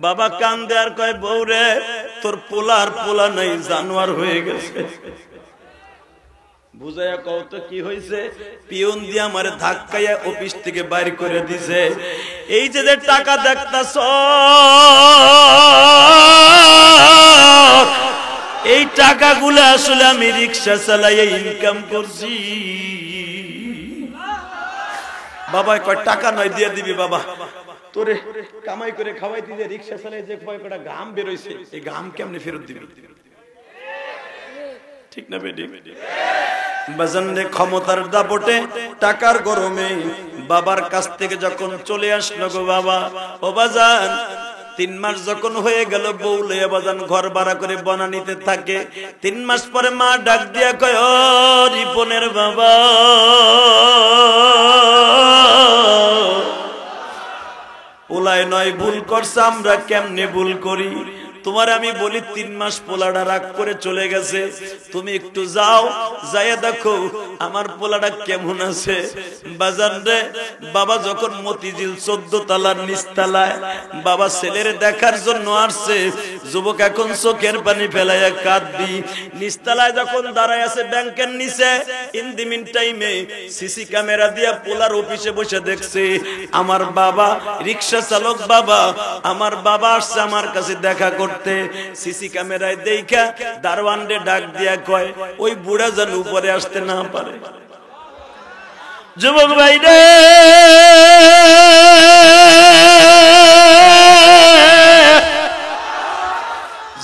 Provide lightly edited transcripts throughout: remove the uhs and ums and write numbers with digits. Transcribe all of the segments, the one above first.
বাবা কান্দে আর কয় বউরে তোর পোলার পোলা নাই জানোয়ার হয়ে গেছে। বুঝাইয়া কও তো কি হইছে? পিয়ন দিয়া আমারে ধাক্কাইয়া অফিস থেকে বাইর করে দিছে। এই যে টাকা দেখতাছ এই টাকাগুলো আসলে আমি রিকশা চালাইয়া ইনকাম করছি। বাবা কয় টাকা নয় দিয়ে দিবি বাবা, তোরে কামাই করে খাওয়াই দিলে রিকশা চালাই যে কয়টা ঘাম বেরোইছে এই ঘাম কেমনে ফেরত দিবি? ঠিক না বেটি? বাজানে ক্ষমতার দাপটে টাকার গরমে বাবার কাছ থেকে যখন চলে আসলো গো বাবা, ও বাজান 3 মাস যখন হয়ে গেল বউ লইয়া বাজান ঘর ভাড়া করে বনানীতে থাকে। 3 মাস পরে মা ডাক দিয়া কয় ও রিপনের বাবা, পোলায় নয় ভুল করছে, আমরা কেমনে ভুল করি? তোমার আমি বলি 3 মাস পোলাটা রাগ করে চলে গেছে, তুমি একটু যাও, যাইয়া দেখো আমার পোলাটা কেমন আছে। বাজান রে বাবা যখন মতিঝিল 14 তলার নিচতলায় বাবা ছেলের দেখার জন্য আসছে, যুবক এখন চোখের পানি ফেলাইয়া কাঁদবি। নিচতলায় যখন দাঁড়ায় আছে ব্যাংকের নিচে, ইন দি মিন টাইমে সিসি ক্যামেরা দিয়া পোলার অফিসে বসে দেখছে আমার বাবা রিকশা চালক বাবা, আমার বাবা আসছে আমার কাছে দেখা করতে। সিসি ক্যামেরায় দেখা দারওয়ান রে ডাক দিয়া কয় ওই বুড়া যেন উপরে আসতে না পারে। যুবক ভাই রে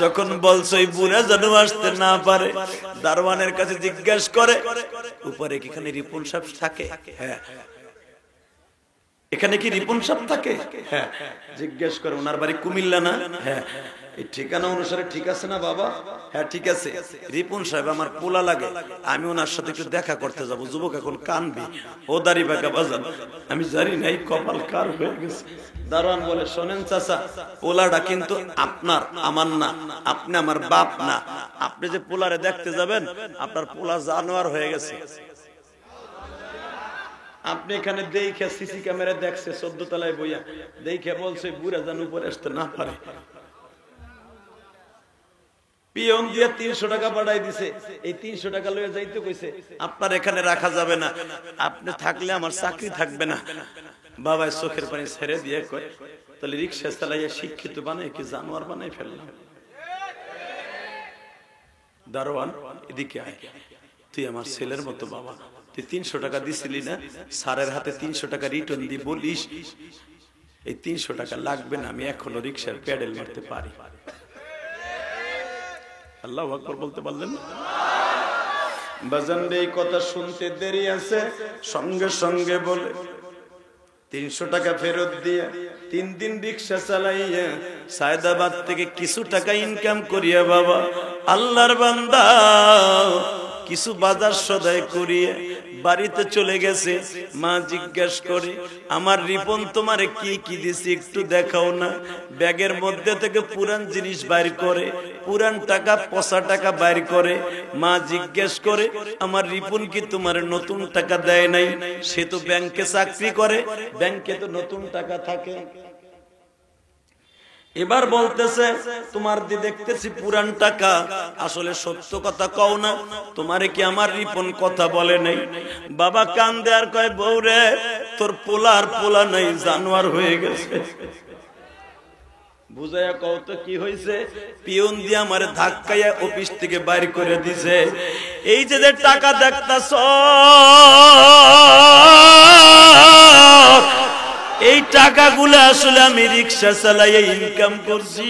যখন বলছো ওই বুড়া যেন আসতে না পারে, দারওয়ানের কাছে জিজ্ঞাসা করে উপরে কি এখানে রিপন সাহেব থাকে? হ্যাঁ। এখানে কি রিপন সাহেব থাকে? হ্যাঁ। জিজ্ঞেস করে ওনার বাড়ি কুমিল্লা না? হ্যাঁ। এই ঠিকানা অনুসারে ঠিক আছে না বাবা? হ্যাঁ ঠিক আছে। রিপন সাহেব আমার পোলা লাগে, আমি ওনার সাথে একটু দেখা করতে যাব। যুবক এখন কানবি, ও দাড়ি বাঁকা বাজান আমি জানি না এই কপাল কার হয়ে গেছে। দারোয়ান বলে শোনেন চাচা, পোলাটা কিন্তু আপনার, আমার না, আপনি আমার বাপ না। আপনি যে পোলারে দেখতে যাবেন আপনার পোলা জানোয়ার হয়ে গেছে। আপনি এখানে দেখে সিসি ক্যামেরা দেখছে 14 তলায় বইয়া দেখে বলছে বুড়া যেন উপরে আসতে না পারে। পিয়ন দিয়ে 300 টাকা পাঠাই দিছে, এই 300 টাকা লয়ে যাইতে কইছে আপনার এখানে রাখা যাবে না, আপনি থাকলে আমার চাকরি থাকবে না। বাবা চোখের পানি ছেড়ে দিয়ে কয় তাহলে রিকশা চালাইয়া শিক্ষিত বানাই কি জানোয়ার বানাই ফেললাম? দারোয়ান এদিকে আয়, তুই আমার ছেলের মতো বাবা, তুই 300 টাকা দিছিলি না, স্যারের হাতে 300 টাকা রিটার্ন দি বলিস এই 300 টাকা লাগবে না, আমি এখনো রিকশার প্যাডেল মারতে পারি। আল্লাহু আকবার বলতে পারলেন? বাজান এই কথা শুনতে দেরি আছে, সঙ্গে সঙ্গে বলে 300 টাকা ফেরত দিয়ে 3 দিন রিকশা চালাইয়া সায়দাবাদ থেকে কিছু টাকা ইনকাম করিয়া বাবা আল্লাহর বান্দা কিছু বাজার সদাই করিয়ে বাড়িতে চলে গেছে। মা জিজ্ঞাসা করে আমার রিপন তোমারে কি কি দিছি একটু দেখাও না। ব্যাগের মধ্যে থেকে পুরান জিনিস বাইর করে, পুরান টাকা পচা টাকা বাইর করে। মা জিজ্ঞাসা করে আমার রিপন কি তোমার নতুন টাকা দেয় নাই? সে তো ব্যাংকে চাকরি করে, ব্যাংকে তো নতুন টাকা থাকে। এবার বলতেছে তোমার দি দেখতেছি পুরান টাকা, আসলে সত্য কথা কও না, তোমারে কি আমার রিপন কথা বলে নাই? বাবা কান্দে আর কয় বউরে তোর পোলার পোলা নাই জানোয়ার হয়ে গেছে। বুঝাইয়া কও তো কি হইছে? পিয়ন দিয়া আমারে ধাক্কাইয়া অফিস থেকে বাইর করে দিছে। এই যে টাকা দেখতাছ এই টাকাগুলো আসলে আমি রিকশা চালাইয়া ইনকাম করছি।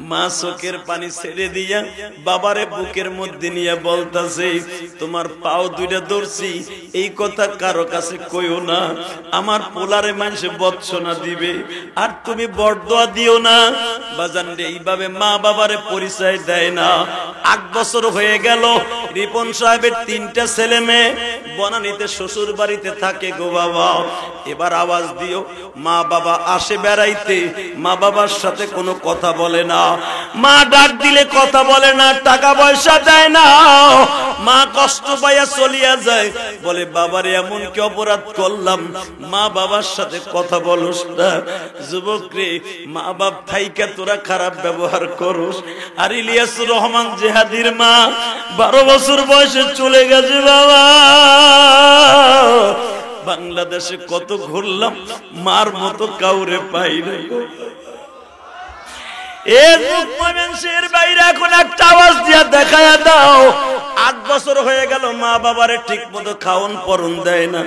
মা চোখের পানি ছেড়ে দিয়া বাবারে বুকের মধ্যে নিয়ে বলতাছে তোমার পাও দুইটা ধরছি, এই কথা কারো কাছে কইও না, আমার পোলারে মানুষে বৎসনা দিবে, আর তুমি বরদোয়া দিও না। বাজান রে এইভাবে মা বাবারে পরিচয় দেয় না। 8 বছর হয়ে গেল, রিপন সাহেবের 3টা ছেলে মেয়ে বনানীতে শ্বশুর বাড়িতে থাকে গো বাবা। এবার আওয়াজ দিও, মা বাবা আসে বেড়াইতে, মা বাবার সাথে কোনো কথা বলে না। মা ডাক দিলে কথা বলে না, টাকা পয়সা দেয় না, মা কষ্ট পাইয়া চলিয়া যায়। বলে বাবারে এমন কি অপরাধ করলাম, মা বাবার সাথে কথা বলস না? যুবক রে, মা বাপ থাইকা তোরা খারাপ ব্যবহার করস। আর ইলিয়াসুর রহমান জেহাদির মা 12 বছর বয়সে চলে গেছে বাবা। বাংলাদেশে কত ঘুরলাম, মার মতো কাউরে পাই না। বাইরে এখন একটা আওয়াজ দিয়া দেখায়া দাও, 8 বছর হয়ে গেল মা বাবারে ঠিক মতো খাওন পরন দেয় না।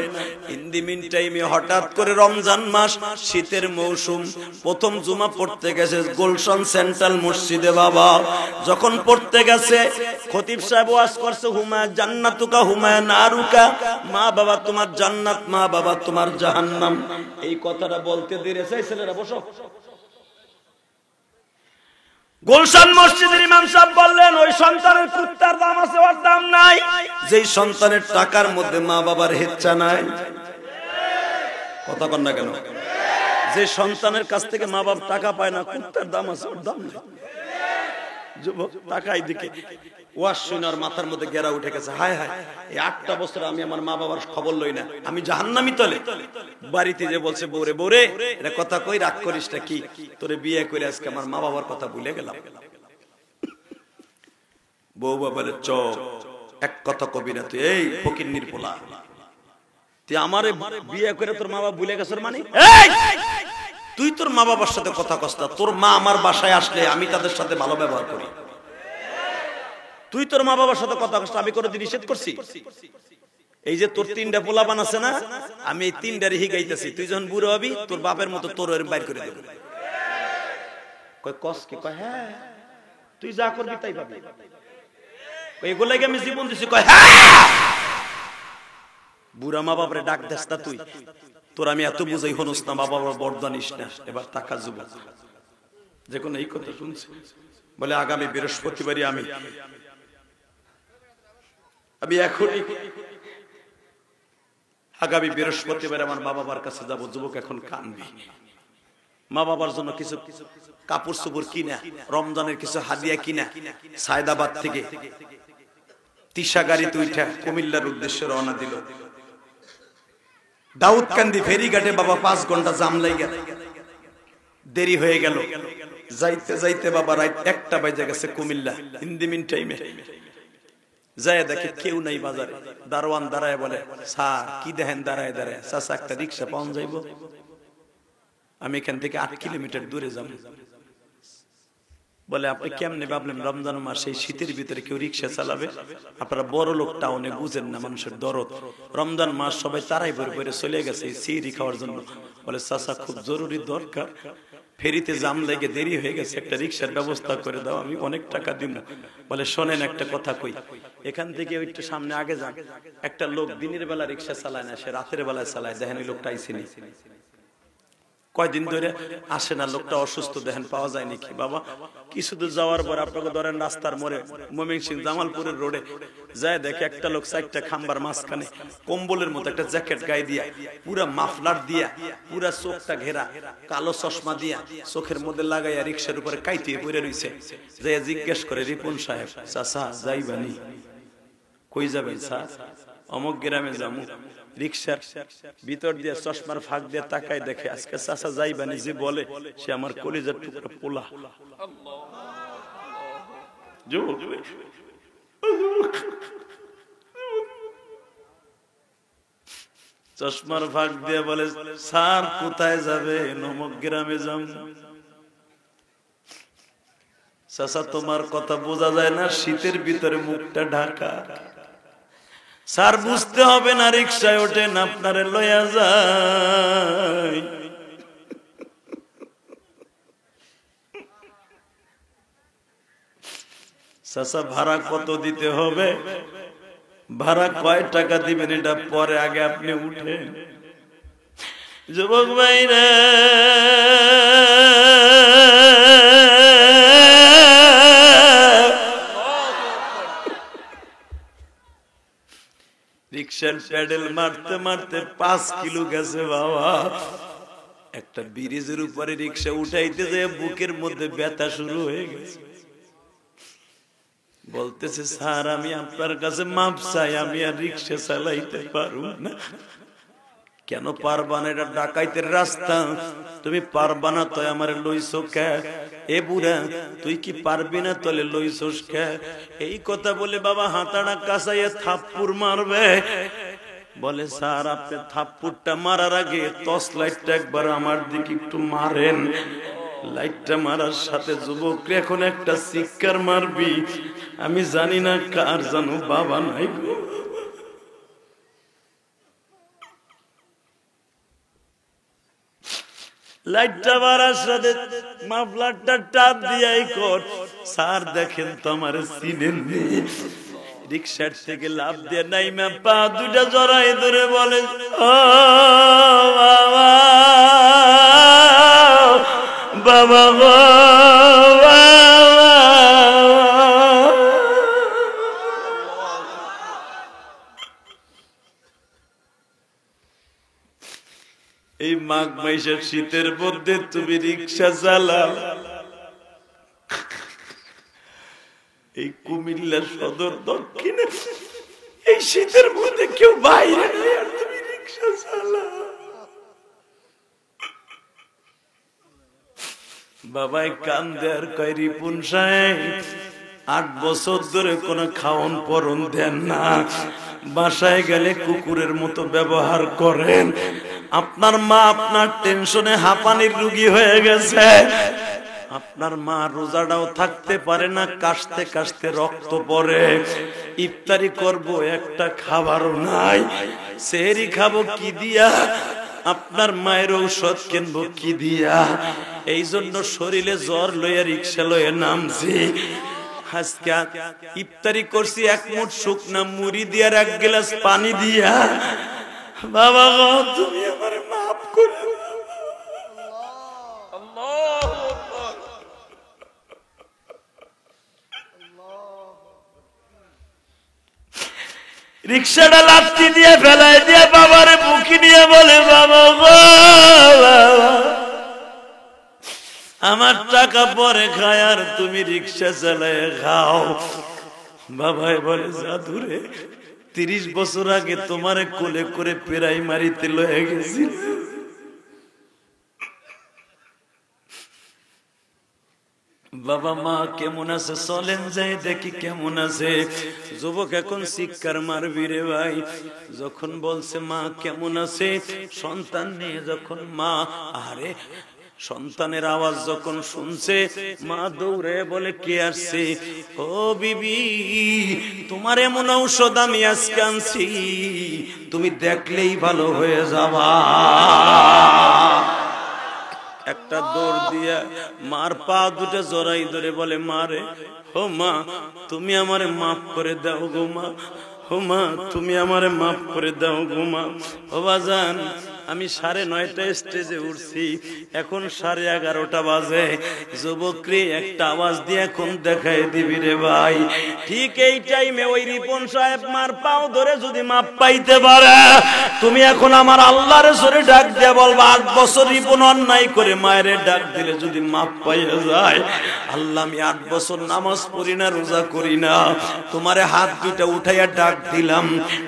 ইন দি মিন টাইমে হঠাৎ করে রমজান মাস, শীতের মৌসুম, প্রথম জুমা পড়তে গেছে গুলশান সেন্ট্রাল মসজিদে। বাবা যখন পড়তে গেছে, খতিব সাহেব ওয়াজ করছে, হুমায়া জান্নাতুকা হুমায়া নারুকা, মা বাবা তোমার জান্নাত, মা বাবা তোমার জাহান্নাম। এই কথাটা বলতে দিলে ছেলেরা বসো। গুলশান মসজিদের ইমাম সাহেব বললেন, ওই সন্তানের কুত্তার দাম আছে, ওর দাম নাই। যেই সন্তানের টাকার মধ্যে মা বাবার হেচ্ছা নাই, কথা কন না কেন? যে সন্তানের কাছ থেকে মা বাবা টাকা পায় না, কুত্তার দাম আছে, ওর দাম নাই। যুবক টাকাই দিকে ওয়াজ শুনার মাথার মধ্যে গেরা উঠে গেছে, হায় হায়, এই 8টা বছর আমি আমার মা বাবার খবর লই না, আমি জাহান্নামী তলে। বাড়িতে যে বলছে, বৌরে বৌরে এটা কথা কই, রাগ করিস না, কি তোরে বিয়ে করে আজকে আমার মা বাবার কথা ভুলে গেলাম। বউ বাবারে চোখ এক কথা কবি না, তুই এই ফকিন্নির পোলা, তুই আমারে বিয়ে করে তোর মা বাবা ভুলে গেছ মানে? তুই তোর মা বাবার সাথে কথা কস্তা, তোর মা আমার বাসায় আসলে আমি তাদের সাথে ভালো ব্যবহার করি। তুই তোর মা বাবার সাথে কথা কস্তা, আমি কোনোদিন নিষেধ করছি? এই যে তোর 3টা পোলাপান আছে না, আমি এই 3টারে হিগাইতেছি, তুই যখন বুড়ো হবি তোর বাপের মতো তোর বাইর করে দেব। কয় কস কি? কয় হ্যাঁ, তুই যা করবি তাই পাবি। এগুলাকে আমি জীবন দিছি। কয় হ্যাঁ, বুড়া মা বাপরে ডাক দেস না তুই, তোর আমি এত বুঝাই হনুস না, বাবা বরদানিস না। এবার টাকা যুবক যে কোনো এই কথা শুনছে, বলে আগামী বৃহস্পতিবারই আমি এখনই আগামী বৃহস্পতিবার আমার মা বাবার কাছে যাবো। যুবক এখন কানবি, মা বাবার জন্য কিছু কাপড় চোপড় কিনা, রমজানের কিছু হাদিয়া কিনা, সায়দাবাদ থেকে তিশা গাড়িতে উঠা কুমিল্লার উদ্দেশ্যে রওনা দিল। দাউদকান্দি ফেরিঘাটে বাবা 5 ঘন্টা জাম লাগা, দেরি হয়ে গেল। যাইতে যাইতে বাবা রাত 1টা বাজে গেছে কুমিল্লা। ইন দি মিন টাইমে যায় দেখে কেউ নাই বাজারে। দারোয়ান দাঁড়ায় বলে, স্যার কি দেখেন দাঁড়ায় দাঁড়ায়? চাচা একটা রিক্সা পাওয়া যাইব? আমি এখান থেকে 8 কিলোমিটার দূরে যাব। বলে আপনি কেমনে ভাবলেন রমজান মাস এই শীতের ভিতরে কেউ রিক্সা চালাবে? আপনারা বড় লোক টাউনে বুঝেন না মানুষের দরদ। রমজান মাস সবাই তারাই ভরে ভরে চলে গেছে সিঁড়ি খাওয়ার জন্য। বলে চাচা খুব জরুরি দরকার, ফেরিতে জাম লেগে দেরি হয়ে গেছে, একটা রিক্সার ব্যবস্থা করে দাও, আমি অনেক টাকা দিব। বলে শোনেন একটা কথা কই, এখান থেকে ওইটা সামনে আগে যান। একটা লোক দিনের বেলা রিক্সা চালায় না, সে রাতের বেলায় চালায়, দেখেন ওই লোকটা আইসিনি। কয়দিন ধরে আসে না, লোকটা অসুস্থ, দেখেন পাওয়া যায় নাকি? বাবা কিছু দূর যাওয়ার পর আপনাকে ধরেন রাস্তার মোড়ে ময়মনসিংহ জামালপুরের রোডে যায়, দেখে একটা লোক 4টা খাম্বার মাঝখানে কম্বলের মতো একটা জ্যাকেট গায়ে দিয়া, পুরা মাফলার দিয়া, পুরা চোখটা ঘেরা, কালো চশমা দিয়া, চোখের মধ্যে লাগাইয়া রিক্সার উপরে কাইতে পড়ে রইছে। যাই জিজ্ঞেস করে, রিপন সাহেব চাচা যাইবানি? কই যাবেন স্যার? অমুক গ্রামে যাবো। রিক্সার ভিতর দিয়ে চশমার ফাঁক দিয়ে তাকায়, দেখে আজকে চাচা যাইবানি যে বলে, সে আমার কলিজার টুকরা পোলা। চশমার ফাঁক দিয়ে বলে, স্যার কোথায় যাবে? অমুক গ্রামে যাম। চাচা তোমার কথা বোঝা যায় না, শীতের ভিতরে মুখটা ঢাকা। স্যার বুঝতে হবে না, রিক্সায় ওঠেন, আপনারে লইয়া যায়। চাচা ভাড়া কত দিতে হবে? ভাড়া কয় টাকা দিবেন এটা পরে, আগে আপনি উঠেন। যুবক ভাইরা রিক্সার প্যাডেল মারতে মারতে 5 কিলো গেছে বাবা। একটা ব্রিজের উপরে রিক্সা উঠাইতে যায় বুকের মধ্যে ব্যথা শুরু হয়ে গেছে। বলতেছে স্যার আমি আপনার কাছে মাপ চাই, আমি আর রিক্সা চালাইতে পারবো না। কেন পারবা না? এটা ডাকাইতের রাস্তা, তুমি পারবা না তো আমার লইছো কে? এ বুড়া তুই কি পারবি না তলে লইছস কে? এই কথা বলে বাবা হাতাড়া কাছাইয়া থাপ্পড় মারবে। বলে স্যার আপনি থাপ্পড়টা মারার আগে টর্চ লাইটটা একবার আমার দিকে একটু মারেন। লাইটটা মারার সাথে যুবক এখন একটা চিৎকার মারবি, আমি জানি না কার জানো বাবা নাই গো। লাইটটা মারার সাথে মাফলারটা টাপ দিয়াই কর, স্যার দেখেন তো আমার চিনেন নি। রিক্সার থেকে লাফ দিয়ে নাইমা পা দুটা জড়াই ধরে বলে ও বাবা, বাবা গো এই মাঘ মাসের শীতের মধ্যে তুমি রিক্সা চালাও, এই কুমিল্লা সদর দক্ষিণে এই শীতের মধ্যে কেউ বাইরে নেই আর তুমি রিক্সা চালাও। বাবাই কান্দে আর কয় রিপুন সাহেব 8 বছর ধরে কোনো খাওন পরন দেন না, বাসায় গেলে কুকুরের মতো ব্যবহার করেন। আপনার মা আপনার টেনশনে হাঁপানির রোগী হয়ে গেছে, আপনার মা রোজাটাও থাকতে পারে না, কাশতে কাশতে রক্ত পড়ে। ইফতারি করব একটা খাবারও নাই, সেহরি খাবো কি দিয়া, আপনার মায়ের ঔষধ কিনবো কি দিয়া। এই জন্য শরীরে জ্বর লইয়া রিক্সা লইয়া নামছি। আজকে ইফতারি করছি 1 মুঠ শুকনা মুড়ি দিয়া 1 গ্লাস পানি দিয়া। বাবা গো তুমি আমারে মাফ করে দাও। রিক্সাটা লাথি দিয়ে ফেলাই দিয়ে বাবারে বুকি নিয়ে বলে বাবা গো আমার টাকা পরে খায় আর তুমি রিক্সা চালায় খাও। বাবাই বলে জাদুরে 30 বছর আগে তোমারে কোলে করে প্রাইমারিতে লয়ে গেছি। বাবা মা কেমন আছে চলেন যাই দেখি কেমন আছে। যুবক এখন চিৎকার মারবি রে ভাই। যখন বলছে মা কেমন আছে, সন্তান নিয়ে যখন মা, আরে সন্তানের আওয়াজ যখন শুনছে মা দৌড়ে বলে কে আসছে? ও বিবি তোমার এমন ঔষধ আমি আজকে আনছি, তুমি দেখলেই ভালো হয়ে যাবা। একটা দৌড় দিয়া মার পা দুটো জড়াই ধরে বলে মারে ও মা তুমি আমারে মাফ করে দাও গো মা, ও মা তুমি আমারে মাফ করে দাও গো মা। ও বাজান আমি 9:30 স্টেজে উঠছি, এখন 11:30 বাজে। যুবকরে একটা আওয়াজ দিয়ে এখন দেখাই দিবি রে ভাই। ঠিক এই টাইমে ওই রিপন সাহেব মার পাও ধরে যদি মাপ পাইতে পারে, তুমি এখন আমার আল্লাহর সরে ডাক দিয়ে বলবা 8 বছর রিপন অন্যায় করে মায়ের ডাক দিলে যদি মাপ পাইয়া যায়, আল্লাহ আমি 8 বছর নামাজ পড়ি না, রোজা করি না, তোমারে হাত দুইটা উঠাইয়া ডাক দিলাম,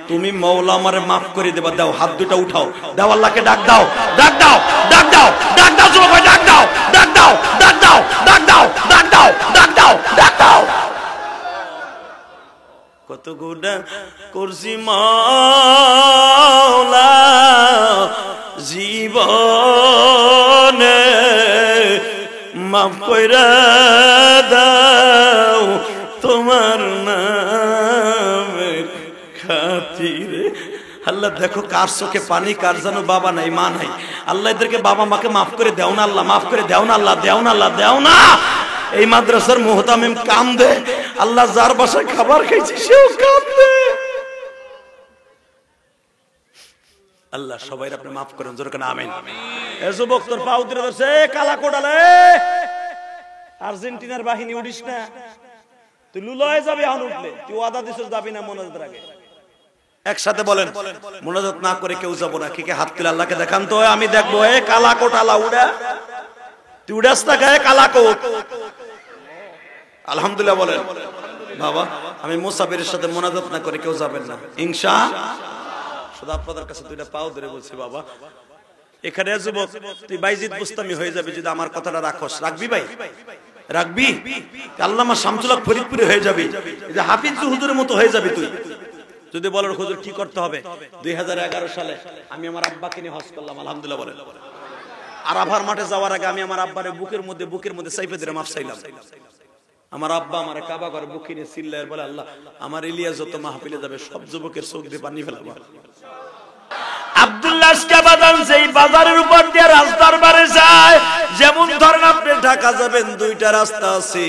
তুমি মওলা আমারে মাফ করে দেবা। দাও হাত দুইটা উঠাও, দাও আল্লাহকে ডাক দাও, ডাক দাও, ডাক দাও, ডাক দাও, যুবক ডাক দাও, ডাক দাও, ডাক দাও, ডাক দাও, ডাক দাও, ডাক দাও, ডাক দাও। কত গুণা করছি মওলা জীবনে, মাফ কইরা দাও তোমার নামের খাতিরে। আল্লাহ দেখো কার চোখে পানি, কার যেন বাবা নাই মা নাই। আল্লাহ এদেরকে বাবা মাকে মাফ করে দেও না আল্লাহ, মাফ করে দেও না আল্লাহ, দেও না আল্লাহ, দেও না। এই মাদ্রাসার মুহতামিম কান্দে, আল্লাহ যার বাসায় খাবার খাইছি সেও কান্দে। আল্লাহ সবাই আপনি মাফ করেন, জোরে কেন আমিন। এ যুবক তোর পা উতরে ধরছে, কালা কোডালে আর্জেন্টিনার বাহিনী উঠিস না, তুই লুলয়ে যাবি। এখন উঠলে তুই ওয়াদা দিছিস যাবি না মনে রাখে। একসাথে বলেন, মুনাজাত না করে কেউ যাবো না। কে কে হাত তুলে আল্লাহকে দেখান তো, আমি দেখবো। এ কালা কোট আলা উড়া, তুই উড়াস না গায়ে কালা কোট। আলহামদুলিল্লাহ বলেন। বাবা আমি মুসাফিরের সাথে মুনাজাত না করে কেউ যাবেন না ইনশাআল্লাহ। শুধু আপনাদের কাছে দুইটা পাও ধরে বলছি, বাবা এখানে যুবক তুই বাইজিদ বুস্তামি হয়ে যাবি যদি আমার কথাটা রাখস। রাখবি ভাই, রাখবি? আল্লামা শামসুল হক ফরিদপুরি হয়ে যাবি, এই যে হাফিজ হুজুরের মতো হয়ে যাবি তুই। যদি বলেন হুজুর কি করতে হবে, 2011 সালে আমি আমার আব্বাকে নিয়ে হজ করলাম, আলহামদুলিল্লাহ বলেন। আরাফার মাঠে যাওয়ার আগে আমি আমার আব্বারে বুকের মধ্যে সাইফে দিয়ে মাফ চাইলাম। আমার আব্বা আমার কাবা ঘরে বুকে নিয়ে চিল্লায় বলে, আল্লাহ আমার ইলিয়াস যত মাহফিলে যাবে সব যুবকের চোখ দিয়ে পানি ফেলাবো। আব্দুল্লাহ আজকে বাজার সেই বাজারের উপর দিয়ে রাস্তার বারে যায়, যেমন ধরেন আপনি ঢাকা যাবেন দুইটা রাস্তা আছে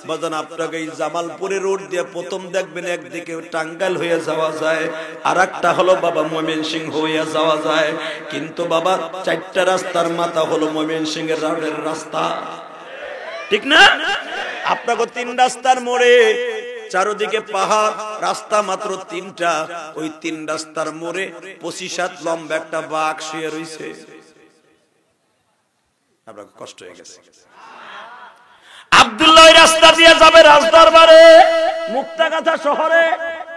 বাজান, আপনাকে এই জামালপুরের রোড দিয়ে প্রথম দেখবেন একদিকে টাঙ্গাইল হয়ে যাওয়া যায়, আর একটা হলো বাবা ময়মনসিংহ হয়ে যাওয়া যায়। কিন্তু বাবা চারটা রাস্তার মাথা হলো ময়মনসিংহের রোডের রাস্তা, ঠিক না? আপনাকে তিন রাস্তার মোড়ে চারদিকে পাহাড়, রাস্তা মাত্র তিনটা। ওই তিন রাস্তার মোড়ে 25 হাত লম্বা একটা বাঘ শুয়ে রয়েছে। আপনার কষ্ট হয়ে গেছে। আব্দুল্লাহ রাস্তা দিয়ে যাবে রাস্তার বারে মুক্তাগাছা শহরে,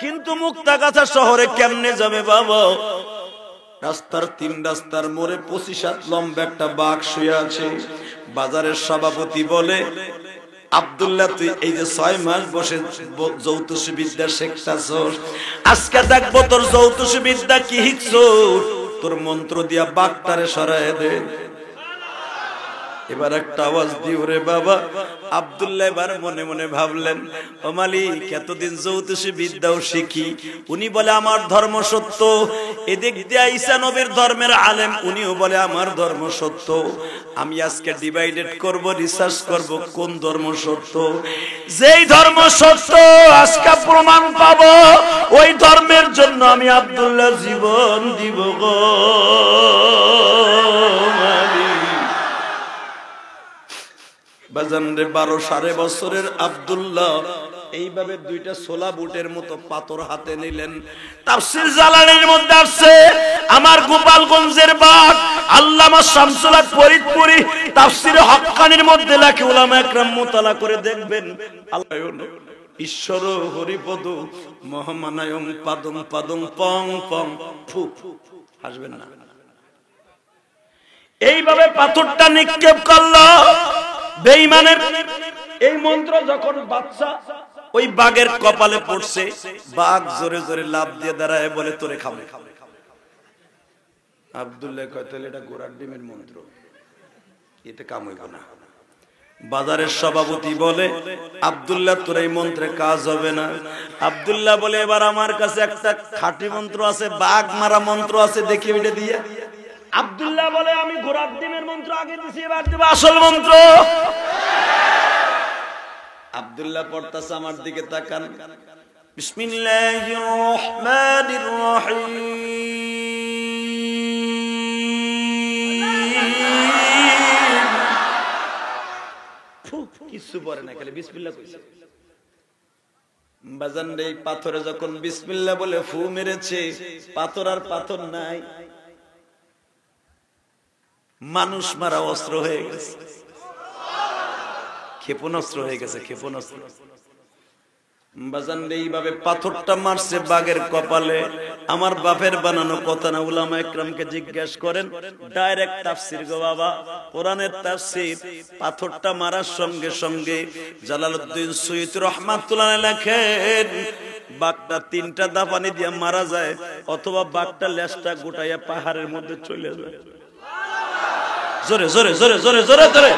কিন্তু মুক্তাগাছা শহরে কেমনে যাবে বাবা? রাস্তার তিন রাস্তার মোড়ে 25 হাত লম্বা একটা বাঘ শুয়ে আছে। বাজারের সভাপতি বলে, আব্দুল্লাহ তুই এই যে 6 মাস বসে জ্যোতিষ বিদ্যা শিখতাছস, আজকে দেখবো তোর জ্যোতিষ বিদ্যা কি শিখছস। তোর মন্ত্র দিয়া বাঘটারে সরায় দে। এবার একটা আওয়াজ দিও রে বাবা। আব্দুল্লাহ এবার মনে মনে ভাবলেন, ও মালিক এতদিন জ্যোতিষী বিদ্যাও শিখি, উনি বলে আমার ধর্ম সত্য। এদিক দিয়ে ঈসা নবীর ধর্মের আলেম, উনিও বলে আমার ধর্ম সত্য। আমি আজকে ডিভাইডেড করব, রিসার্চ করব কোন ধর্ম সত্য। যেই ধর্ম সত্য আজকে প্রমাণ পাবো, ওই ধর্মের জন্য আমি আব্দুল্লাহ জীবন দিব গো। বাজান রে 12.5 বছরের আব্দুল্লাহ এইভাবে দুইটা ছোলা বুটের মতো পাথর হাতে নিলেন। তাফসীর জালালীর মধ্যে আছে, আমার গোপালগঞ্জের বাগ আল্লামা শামসুল হক ফরিদপুরি তাফসীরে হক্কানির মধ্যে লেখে, উলামা একরাম মুতালা করে দেখবেন, আল্লাহ ঈশ্বর হরিপদ মহামানায়ং পাদং পাদং পং পং ফু, আসবেন না। এইভাবে পাথরটা নিক্ষেপ করলো বেঈমানের। এই মন্ত্র যখন বাদশা ওই বাঘের কপালে পড়ছে, বাঘ জোরে জোরে লাফ দিয়ে দাঁড়ায় বলে, তোরে খাবে। আব্দুল্লাহ কয়, তাহলে এটা ঘোড়ার ডিমের মন্ত্র, এতে কাম হইব না। বাজারের সভাপতি বলে, আব্দুল্লাহ তোর এই মন্ত্রে কাজ হবে না। আব্দুল্লাহ বলে, এবার আমার কাছে একটা খাঁটি মন্ত্র আছে, বাঘ মারা মন্ত্র আছে, দেখি ওইটা দিয়ে। আব্দুল্লাহ বলে, আমি ঘোড়ার ডিমের মন্ত্র আগে দিছি, এবার দেব আসল মন্ত্র। আব্দুল্লাহ পড়তাছে, আমার দিকে তাকান। বিসমিল্লাহির রহমানির রহিম, কিছু পড়ে না, খালি বিসমিল্লাহ কইছে। বাজান রে, পাথরে যখন বিসমিল্লাহ বলে ফু মেরেছে, পাথর আর পাথর নাই, মানুষ মারা অস্ত্র হয়ে গেছে, ক্ষেপণাস্ত্র হয়ে গেছে, ক্ষেপণাস্ত্র। বাজান রে, এইভাবে পাথরটা মারছে বাঘের কপালে। আমার বাপের বানানো কথা না, উলামা একরামকে জিজ্ঞেস করেন, ডাইরেক্ট তাফসীর গো বাবা, কোরআনের তাফসীর। পাথরটা মারার সঙ্গে সঙ্গে জালালউদ্দিন সুয়ুতী রাহমাতুল্লাহ আলাইহি লেখেন, বাঘটা 3টা দাপানি দিয়ে মারা যায়, অথবা বাঘটা লেজটা গোটাইয়া পাহাড়ের মধ্যে চলে যায়। জোরে জোরে জোরে জোরে জোরে জোরে।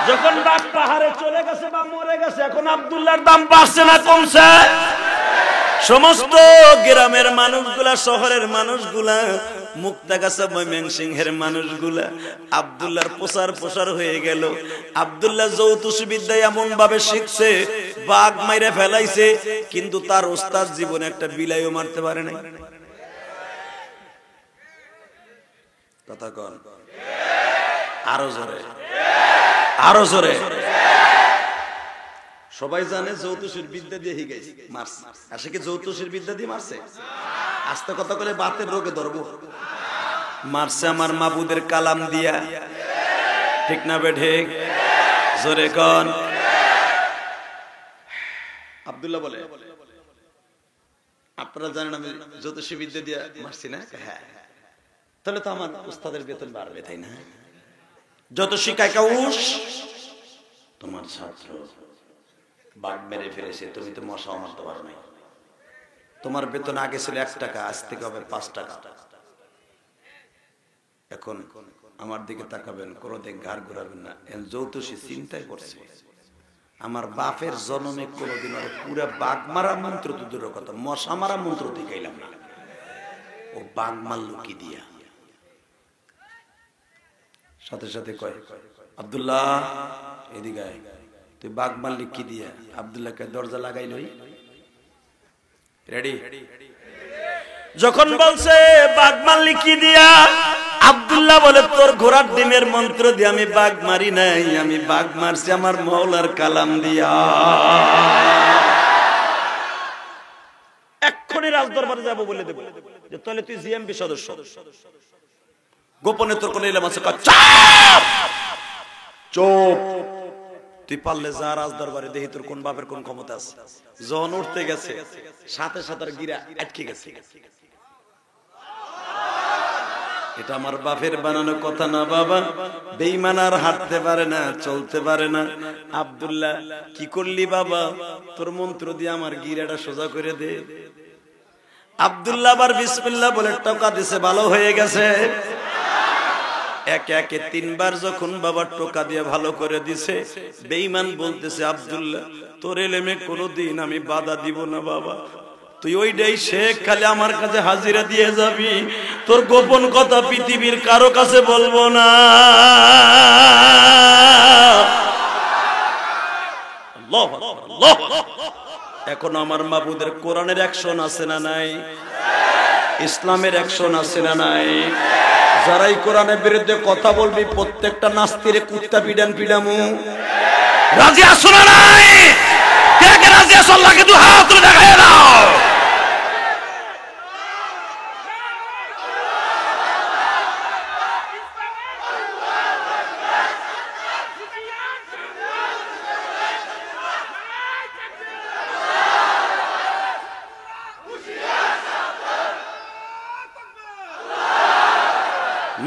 যখন বাঘ পাহাড়ে চলে গেছে বা মরে গেছে, এখন আব্দুল্লাহর দাম বাড়ছে না কমছে? সমস্ত গ্রামের মানুষগুলা, শহরের মানুষগুলা, মুক্তাগাছা ময়মনসিংহের মানুষগুলা আব্দুল্লাহর প্রচার হয়ে গেল। আব্দুল্লাহ জ্যোতিষ বিদ্যা এমন ভাবে শিখছে, বাঘ মাইরে ফেলাইছে, কিন্তু তার ওস্তাদ জীবনে একটা বিলাইও মারতে পারে নাই। কথা কন, আরো জোরে, আরো জোরে। সবাই জানে জ্যোতিষের বিদ্যা দিয়ে মারছে, আসে কি জ্যোতিষের বিদ্যা দিয়ে মারছে? আস্তে কথা বলে বাতের রোগে ধরবো। মারছে আমার মাবুদের কালাম দিয়া, ঠিক না বেঠে? জোরে কোন। আব্দুল্লাহ বলে, আপনারা জানেন আমি জ্যোতিষী বিদ্যা দিয়া মারছি না? হ্যাঁ। তাহলে তো আমার উস্তাদের বেতন বাড়বে, তাই না? যত শিকায় কাউস তোমার ছাত্র বাঘ মেরে ফেলেছে, তুমি তো মশাও মারতে পারো নাই। তোমার বেতন আগে ছিল 1 টাকা, আজ থেকে হবে 5 টাকা। এখন আমার দিকে তাকাবেন, কোনোদিন ঘাড় ঘুরাবেন না। জ্যোতিষী চিন্তায় করছে, আমার বাপের জন্মে কোনোদিন পুরা বাঘ মারা মন্ত্র তো দূরের কথা, মশা মারা মন্ত্র দেখাইলাম না। ও বাঘ মারল কি দিয়া? সাথে সাথে কয়, আব্দুল্লাহ এদিকে আয়, তুই বাঘ মারলি কি দিয়া? আব্দুল্লাহকে দরজা লাগাই লই। রেডি? যখন বলছে বাঘ মারলি কি দিয়া, আব্দুল্লাহ বলে, তোর ঘোড়ার ডিমের মন্ত্র দিয়ে আমি বাঘ মারি নাই, আমি বাঘ মারছি আমার মওলার কালাম দিয়া। এক্ষুনি রাজদরবারে যাব বলে দেব যে তাহলে তুই জিএমপি সদস্য। গোপনে তোর কোন এলাম আছে? চুপ। তুই পারলে যা রাজদরবারে, দেখি তোর কোন বাপের কোন ক্ষমতা আছে। জন উঠতে গেছে, সাথে সাথে গিরা আটকে গেছে। এটা আমার বাপের বানানো কথা না বাবা। বেঈমান আর হাঁটতে পারে না, চলতে পারে না। আব্দুল্লাহ কি করলি বাবা? তোর মন্ত্র দিয়ে আমার গিরাটা সোজা করে দে। আব্দুল্লাহ আবার বিসমিল্লাহ বলে টাকা দিছে, ভালো হয়ে গেছে। একে একে 3 বার যখন বাবা টোকা দিয়ে ভালো করে দিছে, বেঈমান বলতেছে, আব্দুল্লাহ তোর এলেমে কোনোদিন আমি বাধা দিব না বাবা, তুই ওইটাই শেখ, খালি আমার কাছে হাজিরা দিয়ে যাবি, তোর গোপন কথা পৃথিবীর কারো কাছে বলবো না। এখন আমার মাবুদের কোরআনের অ্যাকশন আছে না নাই? ইসলামের অ্যাকশন আছে না নাই? যারাই কোরআনের বিরুদ্ধে কথা বলবি প্রত্যেকটা নাস্তিরে কুত্তা পিডান পিডামু। রাজি আছো না নাই? কে কে রাজি আছো? আল্লাহকে দুই হাত তুলে দেখায় দাও।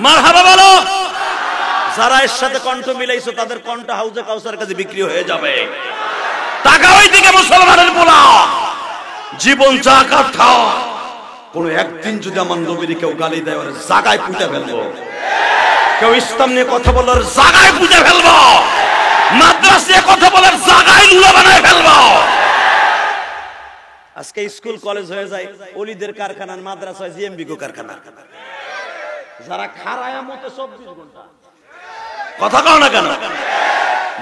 মারহাবা বলো। যারা এর সাথে কণ্ঠ মিলাইছো তাদের কণ্ঠ হাউজে কাউসার কাছে বিক্রি হয়ে যাবে। টাকা ওই দিকে মুসলমানের পোলা, জীবন জাকাত খাও। কোন একদিন যদি আমার নবীর কেউ গালি দেয়, ওর জায়গায় পুঁতে ফেলবো। কেউ ইসলাম নিয়ে কথা বলার জায়গায় পুঁতে ফেলবো। মাদ্রাসা নিয়ে কথা বলার জায়গায় লুলা বানায় ফেলবো। আজকে স্কুল কলেজ হয়ে যায় ওলিদের কারখানা, মাদ্রাসা হয় জিএমবিগো কারখানা। যারা খারায়া মতে 24 ঘন্টা কথা কও না কেন?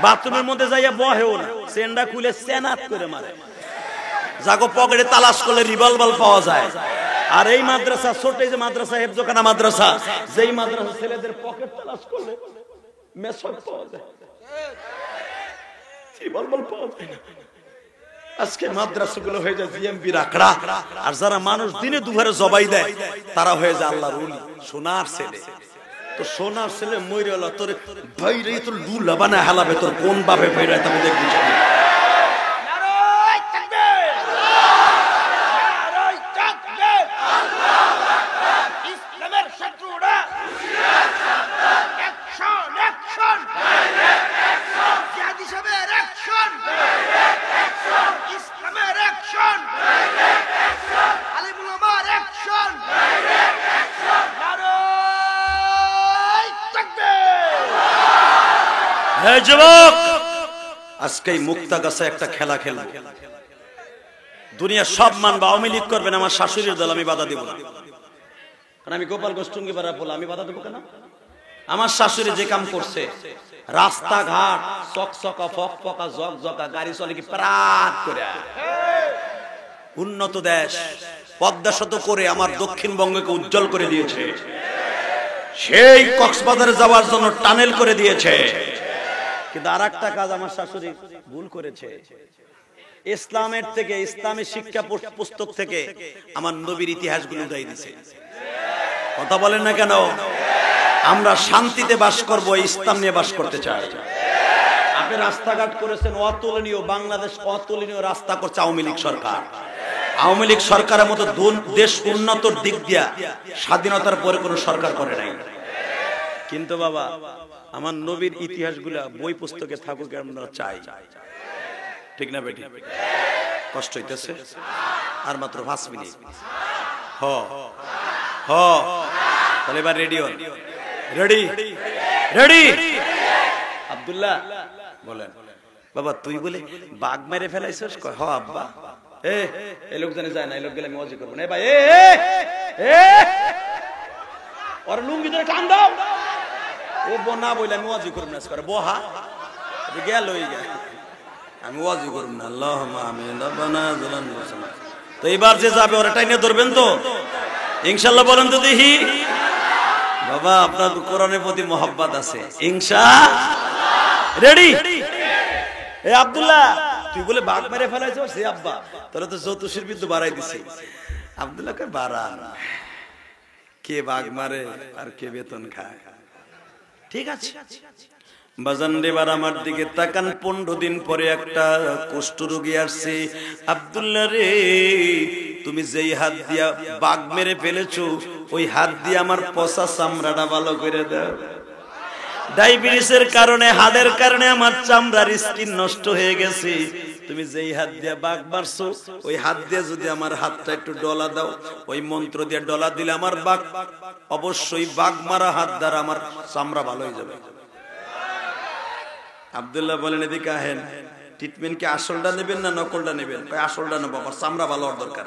বাথরুমের মধ্যে যাইয়া বহেও না, সেন্ডা খুলে সেনাত করে মারে। জাগো পকেটে তালাশ করলে রিভলভার পাওয়া যায়। আর এই মাদ্রাসা, ছোট যে মাদ্রাসা, হেফজখানা মাদ্রাসা, যেই মাদ্রাসা ছেলেদের পকেট তালাশ করলে মেসক পাওয়া যায়, রিভলভার পাওয়া যায় না। আজকে মাদ্রাসাগুলো হয়ে যায় জিএমবি রাখড়া। আর যারা মানুষ দিনে দুপুরে জবাই দেয় তারা হয়ে যায় আল্লাহর ওলি, সোনার ছেলে। তো সোনার ছেলে মইরে হলো তোর ভাই রে, তোর লুলা বানায় হালাবে, তোর কোন বাপে ভাইরা তুমি দেখবি। যুবক, আজকে মুক্তাগাছা একটা খেলা খেলবো। দুনিয়া সব মানবা, আওয়ামী লীগ করবেন, আমার শাশুড়ির দল আমি বাধা দিব না। কারণ আমি গোপালগঞ্জ টুঙ্গিপাড়া বলে আমি বাধা দেবো কেন? আমার শাশুড়ি যে কাম করছে, রাস্তাঘাট চকচকা ফকফকা জকজকা, গাড়ি চলে কি প্রাত করে। উন্নত দেশ পদ্মা সেতু করে আমার দক্ষিণবঙ্গকে উজ্জ্বল করে দিয়েছে। সেই কক্সবাজারে যাওয়ার জন্য টানেল করে দিয়েছে। কিন্তু আর একটা কাজ আমার শাশুড়ি ভুল করেছে, ইসলামের থেকে, ইসলামী শিক্ষা পুস্তক থেকে আমার নবীর ইতিহাসগুলো উঠাই দিছে। কথা বলেন না কেন? আমরা শান্তিতে বাস করব, ইসলাম নিয়ে বাস করতে চাই। আপনি রাস্তাঘাট করেছেন অতুলনীয়, বাংলাদেশ অতুলনীয় রাস্তা করছে আওয়ামী লীগ সরকার। আওয়ামী লীগ সরকারের মতো দেশ উন্নতর দিক দিয়া স্বাধীনতার পরে কোনো সরকার করে নাই। কিন্তু বাবা, আমার নবীর ইতিহাসগুলা বই পুস্তকে থাকুক, আমরা চাই। ঠিক না বেটি? কষ্ট হইতেছে? আর মাত্র 5 মিনিট। হ হ তাহলে এবার রেডি হন। Ready ready. আব্দুল্লাহ বলেন, বাবা তুই বলে বাঘ মেরে ফেলাইছিস? কয় হ আব্বা। এই লোক জানে যায় না, এই লোক গেলে আমি ওয়াজি করব না। ভাই ওর লুঙ্গি ধরে টান দাও। ও না বইলে আমি ওয়াজি করব না। করে বহা গেল আমি ওয়াজি করব না। আল্লাহুম্মা আমিন। রব্বানা যালামনা আনফুসানা। তো এবার যে যাবে ওরা টাইনে ধরবেন তো ইনশাআল্লাহ? বলেন তো দেখি। বাবা আপনার কোরআনের প্রতি মহব্বত আছে ইনশাআল্লাহ। রেডি? এ আব্দুল্লাহ তুই বলে বাঘ মেরে ফেলাইছিস? হে আব্বা, তোরা তো জ্যোতিষীর বিদ্যুৎ বাড়াই দিছি। আব্দুল্লাহ কে বাড়ান, কে বাঘ মারে আর কে বেতন খায়। ঠিক আছে বাজান, এবার আমার দিকে তাকান। 15 দিন পরে একটা কুষ্ঠরোগী আসছে। আব্দুল্লাহ রে, তুমি যেই হাত দিয়া বাঘ মেরে ফেলেছো, ওই হাত দিয়ে আমার পচা চামড়াটা ভালো করে দাও। ডায়াবেটিসের কারণে, হাড়ের কারণে আমার চামড়ার স্কিন নষ্ট হয়ে গেছে। তুমি যেই হাত দিয়ে বাঘ মারছো, ওই হাত দিয়ে যদি আমার হাতটা একটু ডলা দাও, ওই মন্ত্র দিয়ে ডলা দিলে আমার বাঘ, অবশ্যই বাঘ মারা হাত দ্বারা আমার চামড়া ভালো হয়ে যাবে। আব্দুল্লাহ বলেন, এদিকে আহেন, ট্রিটমেন্ট কি আসলটা নেবেন না নকলটা নেবেন? আসলটা নেবো, আমার চামড়া ভালো হওয়ার দরকার।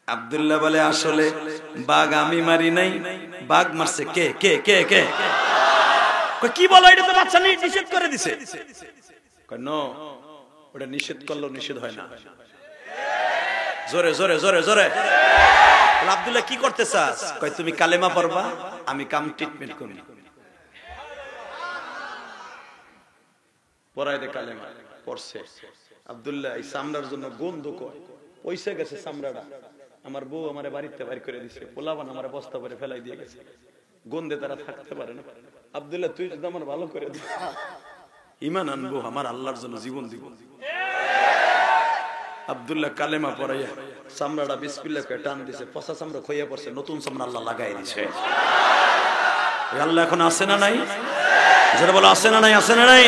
আব্দুল্লাহ বলে, আসলে বাঘ আমি মারি নাই, বাঘ মারছে কে কে কে কে? কি বলো, এটা তো বাচ্চা নিষেধ করে দিছে। ওটা নিষেধ করলেও নিষেধ হয় না। জোরে জোরে জোরে জোরে। আব্দুল্লাহ কি করতে চাস? কয় তুমি কালেমা পড়বা, আমি কাম ট্রিটমেন্ট করি। পড়াই দে কালেমা। পড়ছে আব্দুল্লাহ। এই চামড়ার জন্য গন্ধ কয়, পয়সা গেছে চামড়াটা। আমার বউ আমার বাড়িতে বাড়ি করে দিছে, পোলাবান আমার বস্তা করে ফেলাই দিয়ে গেছে, গন্ধে তারা থাকতে পারে না। আব্দুল্লাহ তুই যদি আমার ভালো করে দিস, ঈমান আনবো, আমার আল্লাহর জন্য জীবন দিব। আব্দুল্লাহ কালেমা পড়াইয়া চামড়াটা বিসমিল্লাহ করে টান দিছে, পচা চামড়া খইয়া পড়ছে, নতুন চামড়া আল্লাহ লাগাই দিছে। আল্লাহ এখন আছে না নাই? যারা বলো আছে না নাই? আছে না নাই?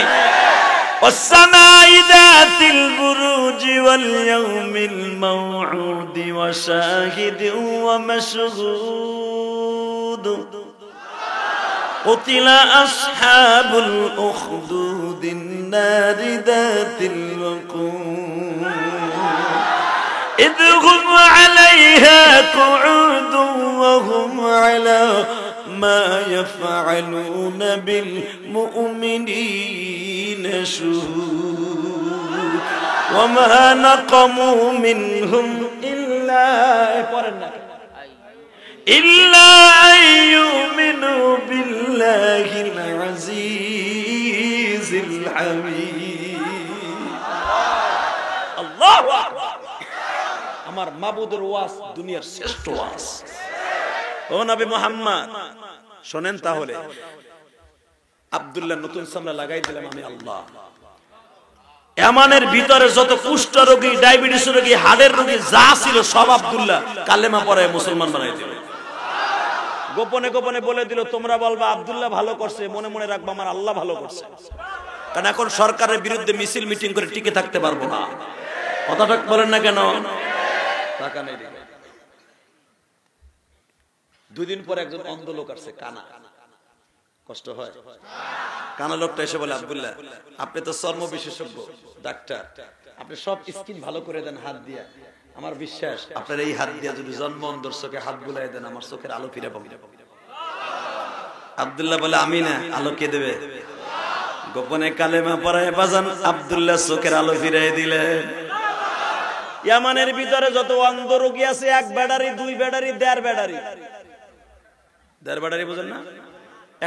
والسماء ذات البروج واليوم الموعود وشاهد ومشهود قتل أصحاب الأخدود النار ذات الوقود إذ هم عليها قعود وهم على ما يفعلون بالمؤمنين شهود وما نقموا منهم إلا أن يؤمنوا بالله العزيز الحميد الله أكبر আমার মাবুদের ওয়াজ দুনিয়ার শ্রেষ্ঠ ওয়াজ। ও নবী মুহাম্মদ শুনেন, তাহলে আব্দুল্লাহ নতুন চামড়া লাগাই দিলাম আমি আল্লাহ। এমানের ভিতরে যত কুষ্ঠ রোগী, ডায়াবেটিস রোগী, হাড়ের রোগী যা ছিল সব আব্দুল্লাহ কালেমা পড়ায় মুসলমান বানাই দিল। গোপনে গোপনে বলে দিল, তোমরা বলবা আব্দুল্লাহ ভালো করছে, মনে মনে রাখবা আমার আল্লাহ ভালো করছে। কারণ এখন সরকারের বিরুদ্ধে মিছিল মিটিং করে টিকে থাকতে পারবো না। কথাটা বলেন না কেন? টাকা নেই। 2 দিন পরে একজন অন্ধ লোক আসছে, কানা। কষ্ট হয়? কানা লোকটা এসে বলে, আব্দুল্লাহ আপনি তো চর্ম বিশেষজ্ঞ ডাক্তার, আপনি সব স্কিন ভালো করে দেন হাত দিয়া। আমার বিশ্বাস আপনার এই হাত দিয়া যদি জন্ম অন্ধর চোখে হাত বুলাই দেন, আমার চোখের আলো ফিরে পাবে। আব্দুল্লাহ বলে, আমি না, আলো কে দেবে? গোপনে কালেমা পড়ায় বাজান আব্দুল্লাহ চোখের আলো ফিরাই দিলেন। ইয়ামানের ভিতরে যত অন্ধ রোগী আছে, 1 ব্যাটারি 2 ব্যাটারি 1.5 ব্যাটারি, 1.5 ব্যাটারি বুঝেন না?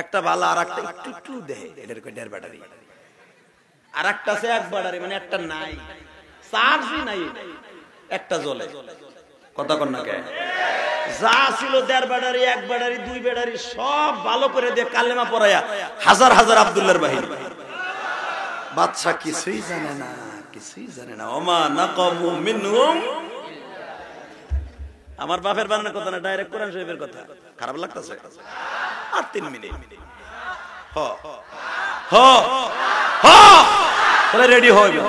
একটা ভালো আর একটা একটু একটু দেয়, এটার কয় 1.5 ব্যাটারি। আর একটা আছে 1 ব্যাটারি, মানে একটা নাই। চার্জই নাই, একটা জ্বলে। কথা কন না কে? যা ছিল 1.5 ব্যাটারি, 1 ব্যাটারি, 2 ব্যাটারি সব ভালো করে দিয়ে কালেমা পড়ায়া হাজার হাজার আব্দুল্লাহর বাহিনী। বাদশা কিছুই জানে না, কিছুই জানে না। ওমা নাকামু মিনহুম, আমার বাপের বানানোর কথা না, ডাইরেক্ট কোরআন শরীফের কথা। খারাপ লাগতেছে? আর 3 মিনিট হ হ হ, তাহলে রেডি হইবে।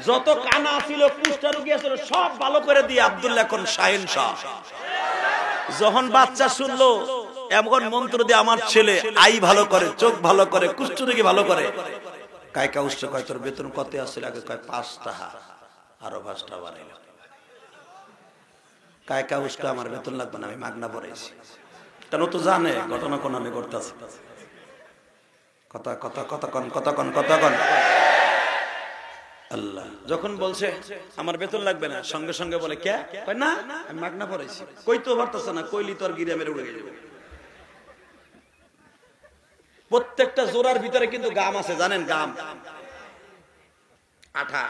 যত কানা ছিল, কুষ্ঠা রোগী ছিল, সব ভালো করে দিয়ে আব্দুল্লাহ এখন শাহেনশাহ। যখন বাচ্চা শুনলো এমন মন্ত্র দিয়ে আমার ছেলে আই ভালো করে, চোখ ভালো করে, কুষ্ঠ রোগী ভালো করে, কায়কা উষ্ঠ কয় তোর বেতন কত আসছিল? আগে কয় 5 টাকা, আরো 5 টাকা বাড়াইল। কায়কা উষ্ঠ আমার বেতন লাগবে না, আমি মাগনা পড়াইছি। কেন তো জানে ঘটনা কোন আমি করতেছি। কথা কথা কথা কন, কথা কন, কথা কন। আল্লাহ যখন বলছে আমার বেতন লাগবে না, সঙ্গে সঙ্গে বলে কে? কয় না আমি মাগনা পড়াইছি। কই তো পারতাছে না, কইলি তো আর গিরা মেরে উড়ে যাবে। প্রত্যেকটা জোড়ার ভিতরে কিন্তু গাম আছে, জানেন? গাম, আঠা।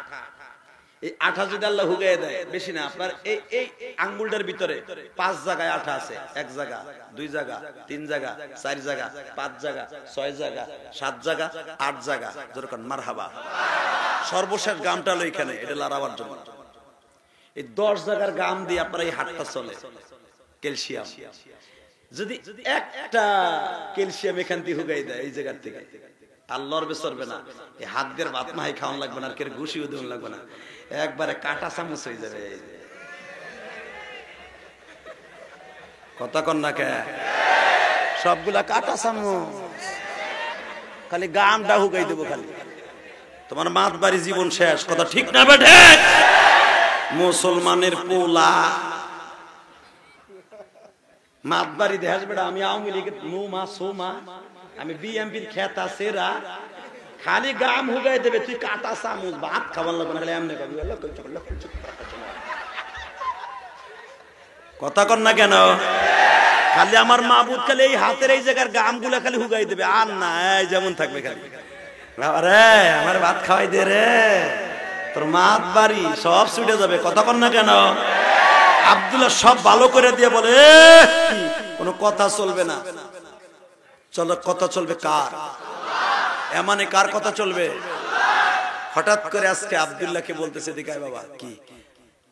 এই আঠা যদি আল্লাহ হুগাই দেয়, বেশি না, আপনার এই আঙ্গুলটার ভিতরে 5 জায়গায় আঠা আছে। 1 জায়গা, 2 জায়গা, 3 জায়গা, 4 জায়গা, 5 জায়গা, 6 জায়গা, 7 জায়গা, 8 জায়গা। যেরকম মারহাবা। সর্বশেষ গামটা হলো এখানে, এটা লাড়াবার জন্য। এই 10 জায়গার গাম দিয়ে আপনার এই হাতটা চলে। ক্যালসিয়াম, যদি একটা ক্যালসিয়াম এখান থেকে হুগাই দেয় এই জায়গার থেকে, আর লড়বে চড়বে না। এই হাত দিয়ে ভাত মাই খাওয়ান লাগবে না, আর কেউ ঘুষিও দেওয়ান লাগবে না, একবারে কাটা চামচ হয়ে যাবে। কথা কন না কে? সবগুলা কাটা চামচ, খালি গামটা হুগাই দেবো খালি, তোমার মাত বাড়ি জীবন শেষ। কথা ঠিক না বেঠে? মুসলমানের পোলা মাত বাড়ি দেশ বেটা। আমি আওয়ামী লীগের নুমা সোমা, আমি বিএমপির খেতা সেরা, খালি গাম হুগাই দেবে, তুই কাটা চামচ ভাত খাবার লাগবে না, খালি এমনি খাবি। কথা কন না কেন? খালি আমার মাহবুব খালি এই হাতের এই জায়গার গাম গুলা খালি হুগাই দেবে, আর না যেমন থাকবে খালি। আরে আমার ভাত খাওয়াই দে রে, তোর মাত বাড়ি সব ছুটে যাবে। কথা কন না কেন? আব্দুল্লাহ সব ভালো করে দিয়ে বলে কোনো কথা চলবে না। চলো কথা চলবে কার? এমানে কার কথা চলবে? হঠাৎ করে আজকে আব্দুল্লাহকে বলতেছে, দিকায় বাবা কি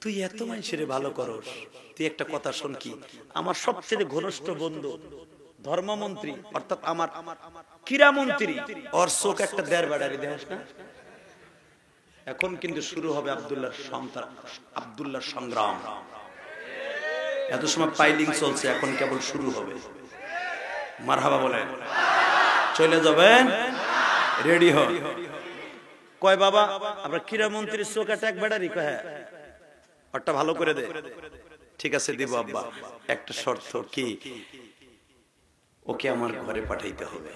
তুই এত মানুষের ভালো করস, তুই একটা কথা শোন, কি আমার সবচেয়ে ঘনিষ্ঠ বন্ধু ধর্মমন্ত্রী অর্থাৎ আমার ক্রীড়ামন্ত্রী, ওর চোখ একটা 1.5 ব্যাটারি দেখাস না। এখন কিন্তু শুরু হবে আব্দুল্লাহর সন্তান, আব্দুল্লাহর সংগ্রাম। এত সময় পাইলিং চলছে, এখন কেবল শুরু হবে। মারহাবা বলে চলে যাবেন, রেডি হন। কয় বাবা আমরা ক্রীড়ামন্ত্রীর চোখ একটা 1 ব্যাটারি, কয় হ্যাঁ, ওটা ভালো করে দে। ঠিক আছে দিব আব্বা, একটা শর্ত। কি? ওকে আমার ঘরে পাঠাইতে হবে।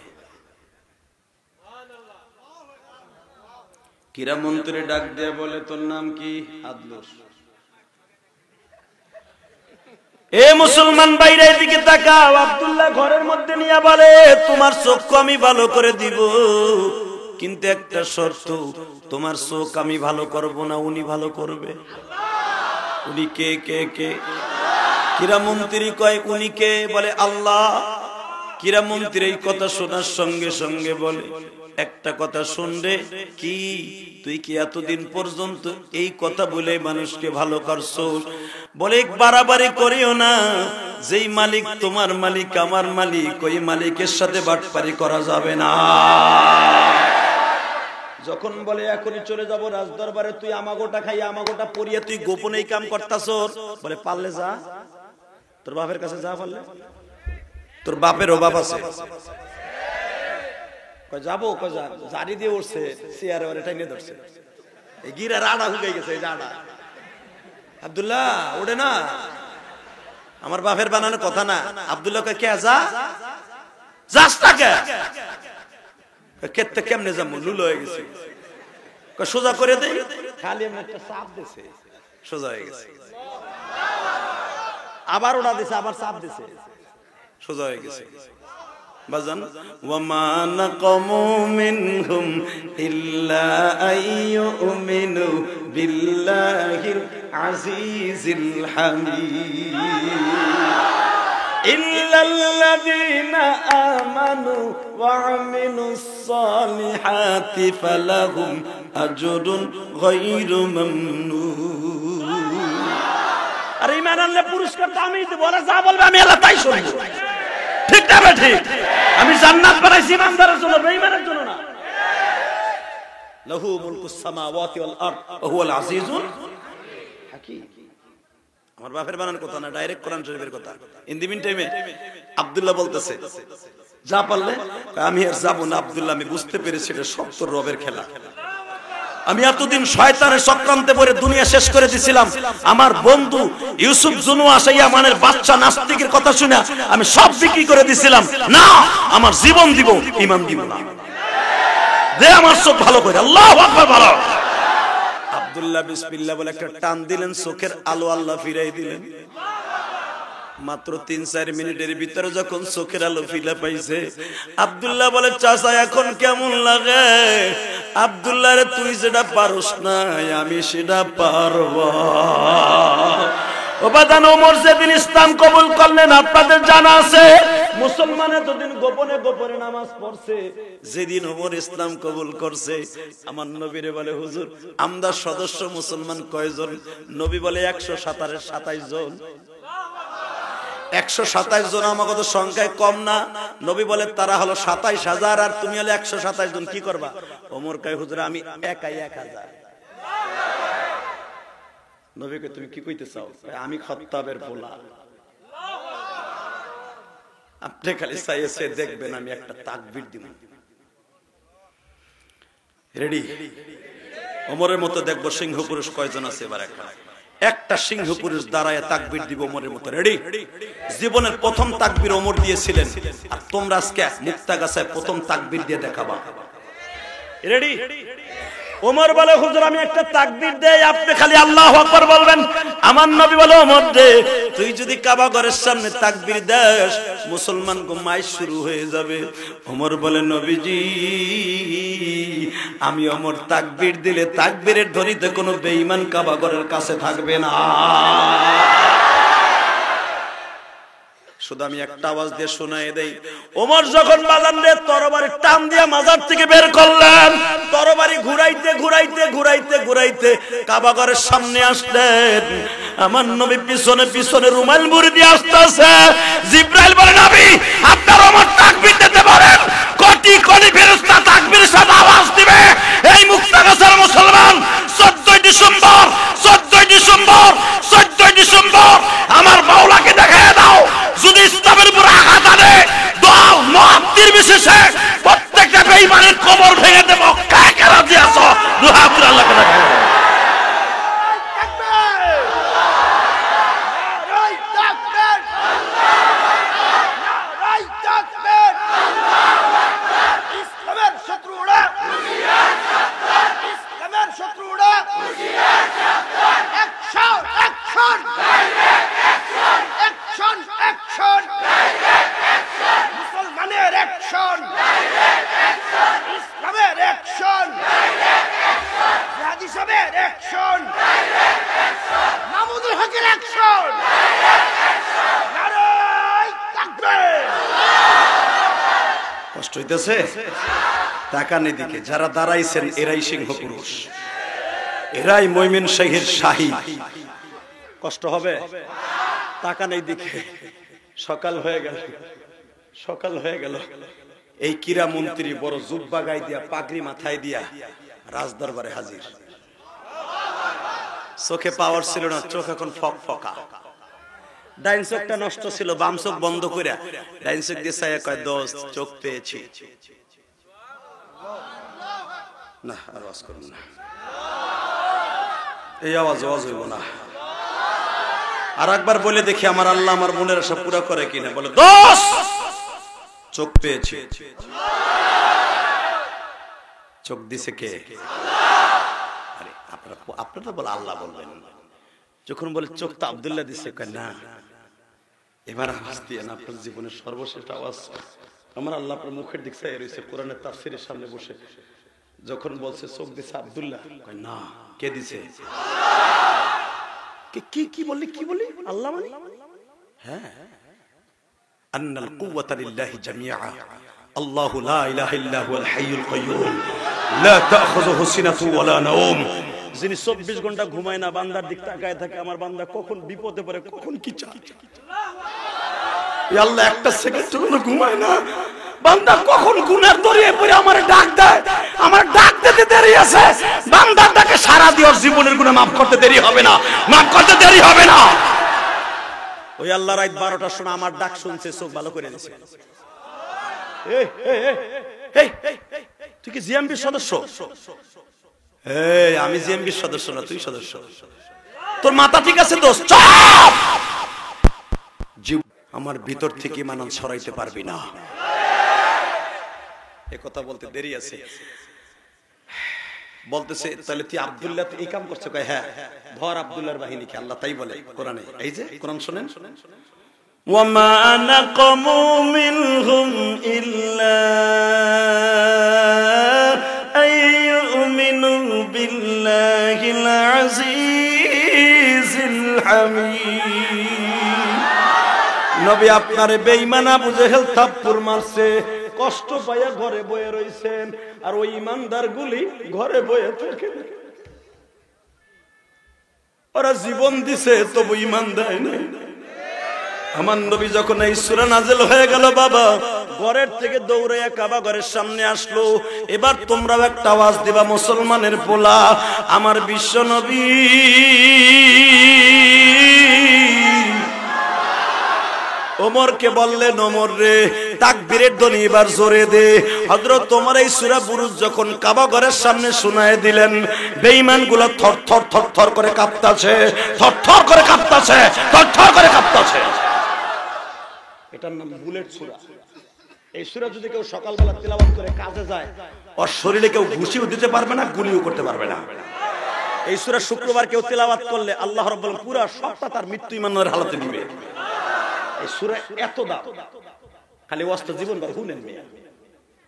ক্রীড়ামন্ত্রী ডাক দিয়ে বলে তোর নাম কি? আদলুস। এ মুসলমান বাইরে দিকে তাকাও। আব্দুল্লাহ ঘরের মধ্যে নিয়ে বলে তোমার চোখ আমি ভালো করে দিব, কিন্তু একটা শর্ত, তোমার চোখ আমি ভালো করব না, উনি ভালো করবে। উনি কে? কে কে? ক্রীড়ামন্ত্রী কয় উনি কে? বলে আল্লাহ। ক্রীড়ামন্ত্রী এই কথা শোনার সঙ্গে সঙ্গে বলে একটা কথা শুনরে, কি তুই কি এতদিন পর্যন্ত এই কথা বলে মানুষকে ভালো করছো? বলে বাড়াবাড়ি করিও না, যেই মালিক তোমার মালিক আমার মালিক, ওই মালিকের সাথে বাটপারি করা যাবে না। যখন বলে এখনই চলে যাব রাজদরবারে, তুই আমাগোটা খাই আমাগোটা পরিয়ে তুই গোপনে এই কাম করতাছস, বলে পারলে যা তোর বাপের কাছে যা, পারলে তোর বাপের অভাব আছে। যাবো জারি দিয়ে উঠছে চেয়ারে, ওরে টাইনে ধরছে, এই গিরার আড়া হুকাই গেছে। এই আড়া আব্দুল্লাহ ওঠে না, আমার বাপের বানানো কথা না। আব্দুল্লাহ কে যা যাস না কে? কেতে কেমনে যাবো, লুলো হয়ে গেছে, সোজা করে দেই। খালি এমনি একটা চাপ দিছে, সোজা হয়ে গেছে। আবার ওটা দিছে, আবার চাপ দিছে, সোজা হয়ে গেছে। বাজান ওয়া মা নাকামু মিনহুম ইল্লা আইয়ুমিনু বিল্লাহিল আজিজিল হামিদ ইল্লাল্লাযীনা আমানু ওয়া আমিলুস সালিহাতি ফালাহুম আজরুন গায়রু মামনুন। আরে ঈমান আনলে পুরস্কার তো আমিই দেব, ওরা যা বলবে আমি আল্লাহ তাই শুনব। ঠিক না বে ঠিক? আমি জান্নাত বানাইছি ঈমানদারের জন্য, বেঈমানের জন্য না। লাহু মুলকুস সামাওয়াতি ওয়াল আরদ ওয়া হুয়াল আজিজুল হাকীম। আমার বাপের বানান কথা না, ডাইরেক্ট কোরআন শরীফের কথা। ইন দি মিন টাইমে আব্দুল্লাহ বলতেছে যা পারলে, আমি আর যাব না আব্দুল্লাহ, আমি বুঝতে পেরেছি এটা সব তোর রবের খেলা। আমি এতদিন শয়তানের চক্রান্তে পড়ে দুনিয়া শেষ করে দিছিলাম। আমার বন্ধু ইউসুফ জুনুয়া শাইয়ামানের বাচ্চা নাস্তিকের কথা শুনে আমি সব বিক্রি করে দিছিলাম। না, আমার জীবন দিব, ঈমান দিব না। দে আমার চোখ ভালো করে, আল্লাহু আকবার বলো। আব্দুল্লাহ বিসমিল্লাহ বলে একটা টান দিলেন, চোখের আলো আল্লাহ ফিরাই দিলেন। মাত্র ৩-৪ মিনিটের ভিতরে যখন চোখের আলো ফিরে পাইছে, আব্দুল্লাহ বলে চাচা এখন কেমন লাগে? আব্দুল্লাহ রে তুই যেটা পারস না আমি সেটা পারব। ও বাদান, ওমর যেদিন ইসলাম কবুল করলেন আপনাদের জানা আছে, মুসলমান এতদিন গোপনে গোপনে নামাজ পড়ছে। যেদিন ওমর ইসলাম কবুল করছে, আমার নবীরে বলে হুজুর আমরা সদস্য মুসলমান কয়জন? নবী বলে ১২৭ জন। ১২৭ জন আমাকে তো সংখ্যায় কম না। নবী বলে তারা হলো ২৭,০০০ আর তুমি হলে ১২৭ জন, কি করবা? ওমর কয় হুজুর আমি একাই ১,০০০। নবীকে তুমি কি কইতে চাও? আমি খাত্তাবের পোলা। আপনি খালি চাইছে দেখবেন আমি একটা তাকবীর দিব। রেডি? ওমরের মতো দেখবো সিংহ পুরুষ কয়জন আছে এবার একটা সিংহ পুরুষ দাঁড়ায় তাকবীর দিব ওমরের মতো। রেডি? জীবনের প্রথম তাকবীর ওমর দিয়েছিলেন, আর তোমরা আজকে মুক্তাগাছায় প্রথম তাকবীর দিয়ে দেখাবা। রেডি? ওমর বলে হুজুর আমি একটা তাকবীর দেই, আপনি খালি আল্লাহু আকবার বলবেন। আমার নবী বলে ওমর দে, তুই যদি কাবা ঘরের সামনে তাকবীর দেস মুসলমান ঘুমাই শুরু হয়ে যাবে। ওমর বলে নবীজি আমি ওমর তাকবীর দিলে তাকবীরের ধ্বনিতে কোনো বেঈমান কাবা ঘরের কাছে থাকবে না। শুধু আমি একটা আওয়াজ দিয়ে শোনাই দেই। ওমর যখন বাজান রে তরবারি টান দিয়ে মাজার থেকে বের করলেন, তরবারি ঘুরাইতে ঘুরাইতে ঘুরাইতে ঘুরাইতে কাবা ঘরের সামনে আসলেন। আমার নবী পিছনে পিছনে রুমাল মুড়ি দিয়ে আসতেছে। জিবরাইল বলে নবী আপনার ওমর তাকবীর দিতে পারেন। কোটি কোটি ফেরেশতা তাকবীরের সাথে আওয়াজ দিবে। এই মুক্তাগাছার মুসলমান 14 ডিসেম্বর 14 ডিসেম্বর 14 ডিসেম্বর আমার মাওলাকে দেখায় দাও। যদি ইসলামের উপর আঘাত আনে দল মত নির্বিশেষে প্রত্যেকটা বেঈমানের কবর ভেঙে দেব। কাকে কারা দিয়ে আসো দুহাত আল্লাহকে দেখায়। কষ্ট হইতেছে? তাকান এদিকে, যারা দাঁড়াইছেন এরাই সিংহ পুরুষ, এরাই ময়মনসিংহের শাহী। কষ্ট হবে? তাকান এইদিকে। সকাল হয়ে গেল, সকাল হয়ে গেল। এই ক্রীড়া মন্ত্রী বড় জুব্বা গায়ে দিয়া পাগড়ি মাথায় দিয়া রাজদরবারে হাজির। চোখে পাওয়ার ছিল না, চোখ এখন ফকফকা। ডাইন চোখটা নষ্ট ছিল, বাম চোখ বন্ধ করে ডাইন চোখ দিয়ে চাইয়া কয় দোস্ত চোখ পেয়েছি। না আর আওয়াজ করুন না, এই আওয়াজ হইব না। আর একবার বলে দেখি আমার আল্লাহ আমার মনের আশা পুরা করে কিনা। বলে দোস্ত চোখ পেয়েছি। চোখ দিছে কে? আরে আপনারা বলে আল্লাহ বলবেন। যখন বলে চোখ তো আব্দুল্লাহ দিছে, না এবার আওয়াজ দিয়ে না, আপনার জীবনের সর্বশেষ আওয়াজ আমার আল্লাহ আপনার মুখের দিক চাই রয়েছে কোরআনের তাফসীরের সামনে বসে, যখন বলছে চোখ দিছে আব্দুল্লাহ, কয় না, কে দিছে? কি কি বললি, কি বলি? আল্লাহ মানে? হ্যাঁ, আন্নাল কুওয়াতা লিল্লাহি জামিআ, আল্লাহু লা ইলাহা ইল্লা হুয়াল হাইয়ুল কাইয়্যুম, লা তাখুযুহু সিনাতুন ওয়ালা নাওম। যিনি 24 ঘন্টা ঘুমায় না, বান্দার দিক তাকায় থাকে, আমার বান্দা কখন বিপদে পড়ে, কখন কি চায়। আল্লাহ একটা সেকেন্ড কোনো ঘুমায় না, বান্দা কখন গুনার দরিয়ে পড়ে আমার ডাক দেয়, আমার ডাক দিতে দেরি আছে, বান্দার ডাকে সারা দিয়ে জীবনের গুনাহ maaf করতে দেরি হবে না, maaf করতে দেরি হবে না। ওই আল্লাহ রাত 12টার সময় আমার ডাক শুনছে, চোখ ভালো করে নিছে। এই তুই কি জিএমবির সদস্য? এই আমি জিএমবির সদস্য না, তুই সদস্য। তোর মাথা ঠিক আছে দোস্ত? চুপ! আমার ভিতর থেকে মানান ছড়াইতে পারবি না। এ কথা বলতে দেরি আছে। বলতেছে তাহলে তুই আব্দুল্লাহ এই কাম করছে? কয় হ্যাঁ, ধর আব্দুল্লাহর বাহিনীকে। আল্লাহ তাই বলে কোরআনে। এই যে কোরআন শুনেন, ওয়ামা নাকামু মিনহুম ইল্লা আইয়ুমিনু বিল্লাহিল আজিজিল হামিদ। নবী আপনারে বেঈমান আবু জেহেল থাপ্পড় মারছে, কষ্ট পাইয়া ঘরে বয়ে রইছেন, আর ওই ইমানদার গুলি ঘরে বয়ে থাকে। ওরা জীবন দিছে তবু ইমান দেয় নাই। আমার নবী যখন এই সূরা নাযিল হয়ে গেল, বাবা ঘরের থেকে দৌড়াইয়া কাবা ঘরের সামনে আসলো। এবার তোমরাও একটা আওয়াজ দিবা, মুসলমানের পোলা। আমার বিশ্ব নবী ওমরকে বললেন, ওমর রে তাকবীরের ধ্বনি এবার জোরে দে। হযরত ওমর এই সূরা বুরুজ যখন কাবা ঘরের সামনে শোনায় দিলেন, বেঈমানগুলো থরথর থরথর করে কাঁপতাছে, থরথর করে কাঁপতাছে, থরথর করে কাঁপতাছে। এটার নাম বুলেট সূরা। এই সূরা যদি কেউ সকালবেলা তেলাওয়াত করে কাজে যায়, ওর শরীরে কেউ ঘুষিও দিতে পারবে না, গুলিও করতে পারবে না। এই সূরা শুক্রবার কেউ তেলাওয়াত করলে আল্লাহ রাব্বুল আলামিন পুরো সপ্তাহ তার মৃত্যু ইমানের হালতে দিবে। এই সূরা এত দাম, খালি ওয়াস্ত জীবনভর শুনেন মিয়া।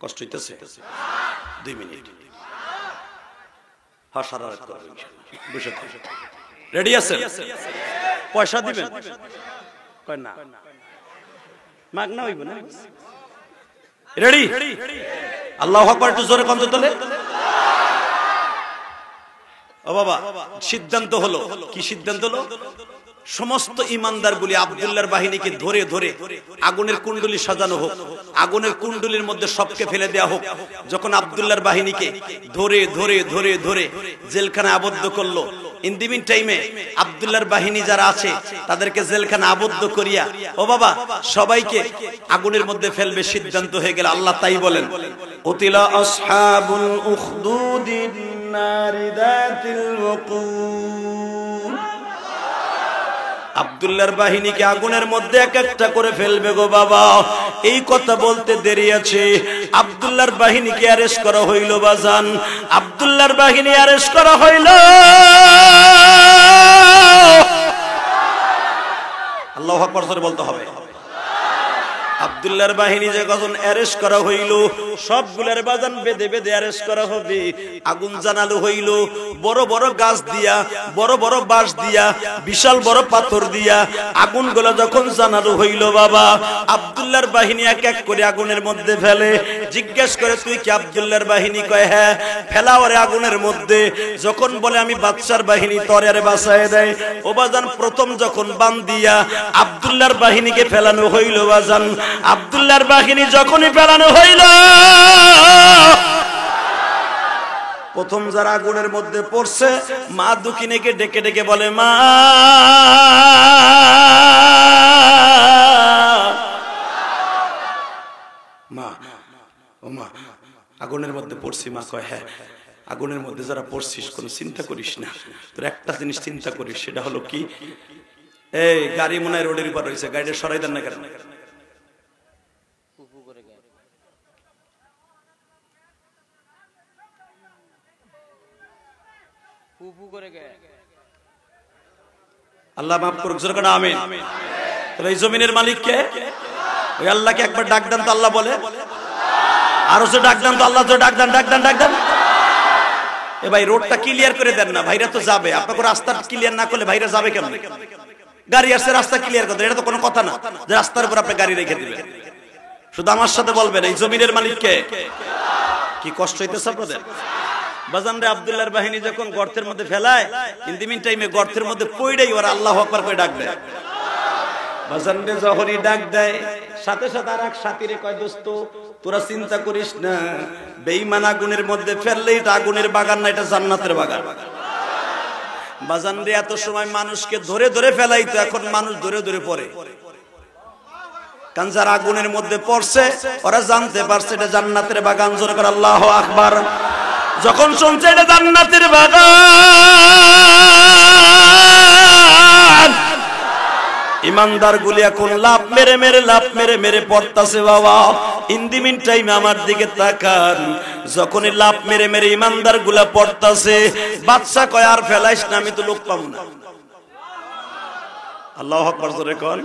কষ্ট হইতেছে? 2 মিনিট হাসারাত করবেন, বসে থাকুন। রেডি আছেন? পয়সা দিবেন? কয় না, মাগনা হইব না। রেডি? আল্লাহু আকবার একটু জোরে কম তোলে। ও বাবা, সিদ্ধান্ত হলো। কি সিদ্ধান্ত হলো? সমস্ত ইমানদার গুলি আব্দুল্লাহর বাহিনীকে ধরে ধরে আগুনের কুণ্ডলি সাজানো হোক, আগুনের কুণ্ডলির মধ্যে সবকে ফেলে দেয়া হোক। যখন আব্দুল্লাহর বাহিনীকে ধরে ধরে ধরে ধরে জেলখানে আবদ্ধ করলো, ইন দি মিন টাইমে আব্দুল্লাহর বাহিনী যারা আছে তাদেরকে জেলখানে আবদ্ধ করিয়া ও বাবা সবাইকে আগুনের মধ্যে ফেলবে সিদ্ধান্ত হয়ে গেল। আল্লাহ তাই বলেন, উতিলা আসহাবুল উখদুদিন নারি যাতিল ওয়াকুদ। আব্দুল্লাহর বাহিনীকে আগুনের মধ্যে এক একটা করে ফেলবে গো বাবা। এই কথা বলতে দেরি আছে। আব্দুল্লাহর বাহিনীকে অ্যারেস্ট করা হইল বাজান, আব্দুল্লাহর বাহিনী অ্যারেস্ট করা হইল। আল্লাহু আকবার বলতে হবে। আব্দুল্লাহর বাহিনী যে কখন অ্যারেস্ট করা হইল, সবগুলার বাজান বেঁধে বেঁধে অ্যারেস্ট করা হবে। আগুন জানালো হইল, বড় বড় গাছ দিয়া, বড় বড় বাঁশ দিয়া, বিশাল বড় পাথর দিয়া আগুনগুলো যখন জানালো হইল বাবা, আব্দুল্লাহর বাহিনী এক এক করে আগুনের মধ্যে ফেলে। জিজ্ঞেস করে, তুই কি আব্দুল্লাহর বাহিনী? কয় হ্যাঁ। ফেলা ওরে আগুনের মধ্যে। যখন বলে আমি বাদশার বাহিনী, তরে আরে বাঁচায় দেয়। ও বাজান প্রথম যখন বান দিয়া আব্দুল্লাহর বাহিনীকে ফেলানো হইল বাজান, আব্দুল্লাহর বাহিনী যখনই ফেলানো হইল, প্রথম যারা আগুনের মধ্যে পড়ছে মা দুকিনেকে ডেকে ডেকে বলে, মা মা ও মা আগুনের মধ্যে পড়ছি। মা কয় হ্যাঁ। আগুনের মধ্যে যারা পড়ছিস কোনো চিন্তা করিস না, তোর একটা জিনিস চিন্তা করিস, সেটা হলো কি, এই গাড়ি মনে হয় রোডের উপর রয়েছে, গাড়িটা সরাই দেন না কেন? আল্লাহ মাফ করুক, আমিন। তাহলে এই জমিনের মালিক কে? ওই আল্লাহকে একবার ডাক দেন তো আল্লাহ বলে, আরো সে ডাক দেন তো আল্লাহ, তো ডাক দেন, ডাক দেন, ডাক দেন। এ ভাই রোডটা ক্লিয়ার করে দেন না, ভাইরা তো যাবে। আপনাকে রাস্তা ক্লিয়ার না করলে ভাইরা যাবে কেমন? গাড়ি আসছে, রাস্তা ক্লিয়ার করতে, এটা তো কোনো কথা না যে রাস্তার উপর আপনি গাড়ি রেখে দিবেন। শুধু আমার সাথে বলবেন এই জমিনের মালিক কে? কি কষ্ট হইতেছে আপনাদের? বাজান রে, আব্দুল্লাহর বাহিনী যখন গর্তের মধ্যে ফেলায়, ইন দি মিন টাইমে গর্তের মধ্যে পড়েই ওরা আল্লাহু আকবার করে ডাক দেয়। বাজান রে, যখনই ডাক দেয় সাথে সাথে আর এক সাথীরে কয়, দোস্ত তোরা চিন্তা করিস না, বেঈমান আগুনের মধ্যে ফেললে এটা আগুনের বাগান না, এটা জান্নাতের বাগান। বাজান রে, এত সময় মানুষকে ধরে ধরে ফেলাইতো, এখন মানুষ ধরে ধরে পড়ে। কারণ যারা আগুনের মধ্যে পড়ছে ওরা জানতে পারছে এটা জান্নাতের বাগান। জোরে করে আল্লাহু আকবার। যখন শুনছে এটা জান্নাতের বাগান, ইমানদার গুলি এখন লাভ মেরে মেরে লাভ মেরে মেরে পড়তাছে। বাবা ইন দি মিন টাইম আমার দিকে তাকান, যখনই লাভ মেরে মেরে ইমানদার গুলা পড়তাছে, বাদশা কয় আর ফেলাইস না, আমি তো লোক পাবো না। আল্লাহু আকবার জোরে কর।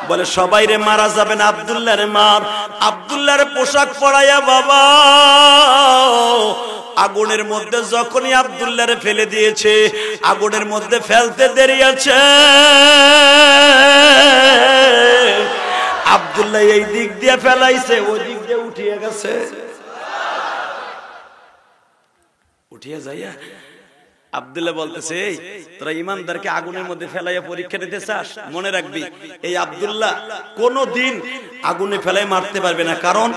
বলে সবাই রে মারা যাবে না, আব্দুল্লাহর মার। আব্দুল্লাহর পোশাক পরাইয়া বাবা আগুনের মধ্যে যখনই আব্দুল্লাহরে ফেলে দিয়েছে, আগুনের মধ্যে ফেলতে দেরি আছে। আব্দুল্লাহ এই দিক দিয়ে ফেলাইছে, ওই দিক দিয়ে উঠিয়ে গেছে। উঠিয়ে যাইয়া আব্দুল্লাহ বলতেছে, এই তোরা ইমানদারকে আগুনের মধ্যে ফেলাইয়া পরীক্ষা দিতে চাস? মনে রাখবি এই আব্দুল্লাহ কোনদিন আগুনে ফেলাই মারতে পারবে না, কারণ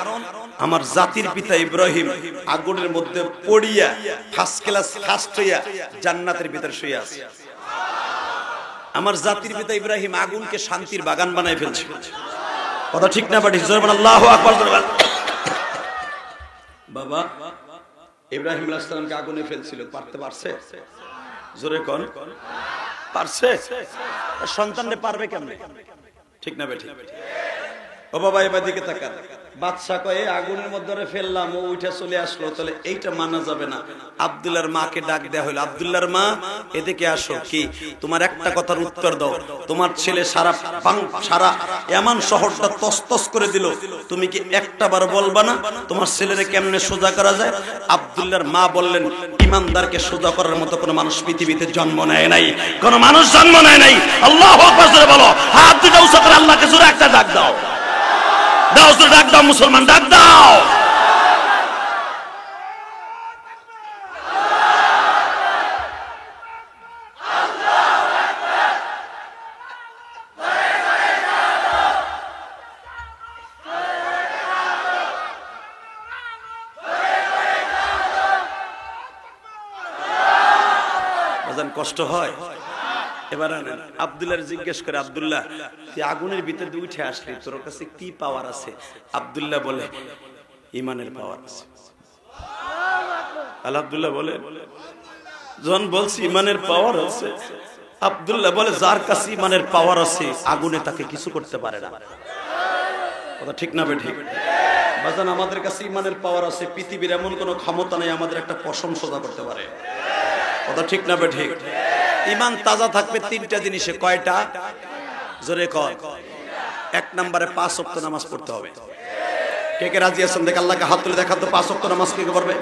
আমার জাতির পিতা ইব্রাহিম আগুনের মধ্যে পড়িয়া ফার্স্ট ক্লাস ফার্স্ট হইয়া জান্নাতের ভিতরে শুয়ে আছে। আমার জাতির পিতা ইব্রাহিম আগুনকে শান্তির বাগান বানায় ফেলছে। কথা ঠিক না বাটি? আল্লাহু আকবার। বাবা ইব্রাহিম আলাইহিস সালামকে আগুনে ফেলছিল, পারতে পারছে? জোরে কোন পারছে? সন্তানরে পারবে কেমনে? ঠিক না বেঠিক? ও বাবা এবার দিকে তাকান। বাদশা কয়ে আগুনের মধ্যে ফেললাম, ও উঠে চলে আসলো, তাহলে এইটা মানা যাবে না। আব্দুল্লাহর মাকে ডাক দেয়া হলো, আব্দুল্লাহর মা এদিকে আসো। কি তোমার একটা কথার উত্তর দাও, তোমার ছেলে সারা এমন শহরটা তসতস করে দিল, তুমি কি একটা বার বলবা না তোমার ছেলেরে কেমনে সোজা করা যায়? আব্দুল্লাহর মা বললেন, ইমানদারকে সোজা করার মতো কোনো মানুষ পৃথিবীতে জন্ম নেয় নাই, কোনো মানুষ জন্ম নেয় নাই। আল্লাহু আকবার জোরে বলো, হাত দুটো উঁচু করে আল্লাহকে জোরে একটা ডাক দাও। দাও জোরে ডাক দাও, মুসলমান ডাক দাও। কষ্ট হয়। এবার আব্দুল্লাহর জিজ্ঞেস করে, আব্দুল্লাহ তুই আগুনের ভিতর দিয়ে উঠে আসলি, তোর কাছে কি পাওয়ার আছে? আব্দুল্লাহ বলে, ইমানের পাওয়ার আছে। আব্দুল্লাহ বলে, যখন বলছি ইমানের পাওয়ার আছে, আব্দুল্লাহ বলে যার কাছে ইমানের পাওয়ার আছে আগুনে তাকে কিছু করতে পারে না। কথা ঠিক না বেঠিক? বাজান আমাদের কাছে ইমানের পাওয়ার আছে, পৃথিবীর এমন কোন ক্ষমতা নেই আমাদের একটা পশম সোজা করতে পারে। কথা ঠিক না বেঠিক? ইমান তাজা থাকবে তিনটা জিনিসে। কয়টা? জোরে কর। এক নম্বরে 5 ওয়াক্ত নামাজ পড়তে হবে। কে কে রাজি আছেন? দেখ আল্লাহকে হাত তুলে দেখাতো 5 ওয়াক্ত নামাজ কে কে পড়বে?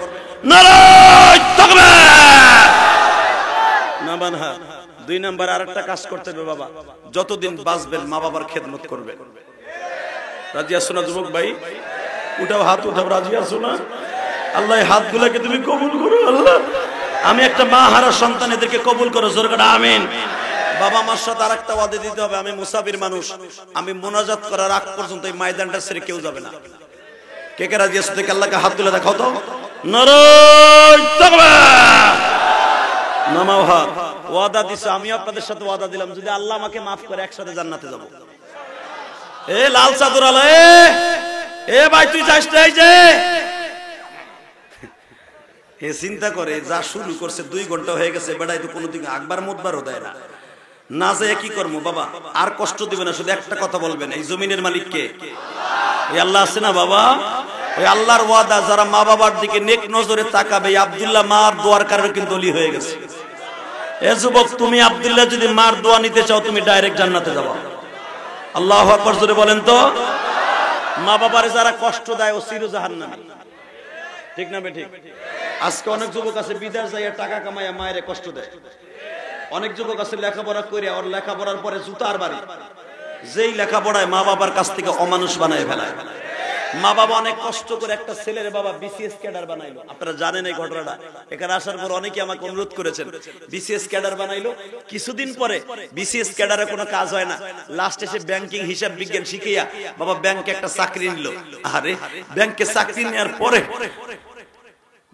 নারায়ে তাকবীর। না বানহা। 2 নাম্বার আরেকটা কাজ করতে হবে বাবা, যতদিন বাঁচবেন মা বাবার খেদমত করবেন। রাজি আছো না যুবক ভাই? উঠাও হাত, উঠাও। রাজি আছো না? আল্লাহ হাতগুলোকে তুমি কবুল করো। আল্লাহ আমি একটা মা হারা সন্তান, এদেরকে কবুল করো। জোরে করে আমিন। বাবা মার সাথে আরেকটা ওয়াদা দিতে হবে, আমি মুসাফির মানুষ, আমি মোনাজাত করার আগ পর্যন্ত এই ময়দানটা ছেড়ে কেউ যাবে না। কে কে রাজি আছে? দেখে আল্লাহকে হাত তুলে দেখাও তো। নারায়ে তাকবীর। নামাও হাত। ওয়াদা দিছে, আমিও আপনাদের সাথে ওয়াদা দিলাম, যদি আল্লাহ আমাকে মাফ করে একসাথে জান্নাতে যাব। এ লাল চাদর আলা, এ ভাই তুই যাস না? এই যে এ চিন্তা করে যা শুরু করছে, 2 ঘন্টা হয়ে গেছে, বেড়াই তো কোনোদিন আকবার মুদবারও দেয় না। না যায় কি করবো বাবা? আর কষ্ট দিবে না, শুধু একটা কথা বলবেন, এই জমিনের মালিক কে? ওই আল্লাহ আছে না বাবা? ওই আল্লাহর ওয়াদা, যারা মা বাবার দিকে নেক নজরে তাকাবে, আব্দুল্লাহ মার দোয়ার কারণে কিন্তু ওলি হয়ে গেছে। এ যুবক, তুমি আব্দুল্লাহ যদি মার দোয়া নিতে চাও, তুমি ডাইরেক্ট জান্নাতে যাবা। আল্লাহু আকবার জোরে বলেন তো। মা বাবারে যারা কষ্ট দেয় ও চির জাহান্নামী, ঠিক না বেঠিক? আজকে অনেক যুবক আছে বিদেশ যাইয়া টাকা কামাইয়া মায়ের কষ্ট দেয়। অনেক যুবক আছে লেখাপড়া করে ওর লেখাপড়ার পরে জুতার বাড়ি, যেই লেখাপড়ায় মা বাবার কাছ থেকে অমানুষ বানায় ফেলায়। মা বাবা অনেক কষ্ট করে একটা ছেলের বাবা বিসিএস ক্যাডার বানাইলো। আপনারা জানেন এই ঘটনাটা। এখানে আসার পর অনেকে আমাকে অনুরোধ করেছেন, বিসিএস ক্যাডার বানাইলো। কিছুদিন পরে বিসিএস ক্যাডারে কোনো কাজ হয় না, লাস্টে সে ব্যাংকিং হিসাব বিজ্ঞান শিখিয়া বাবা ব্যাংকে একটা চাকরি নিল। আরে ব্যাংকে চাকরি নেওয়ার পরে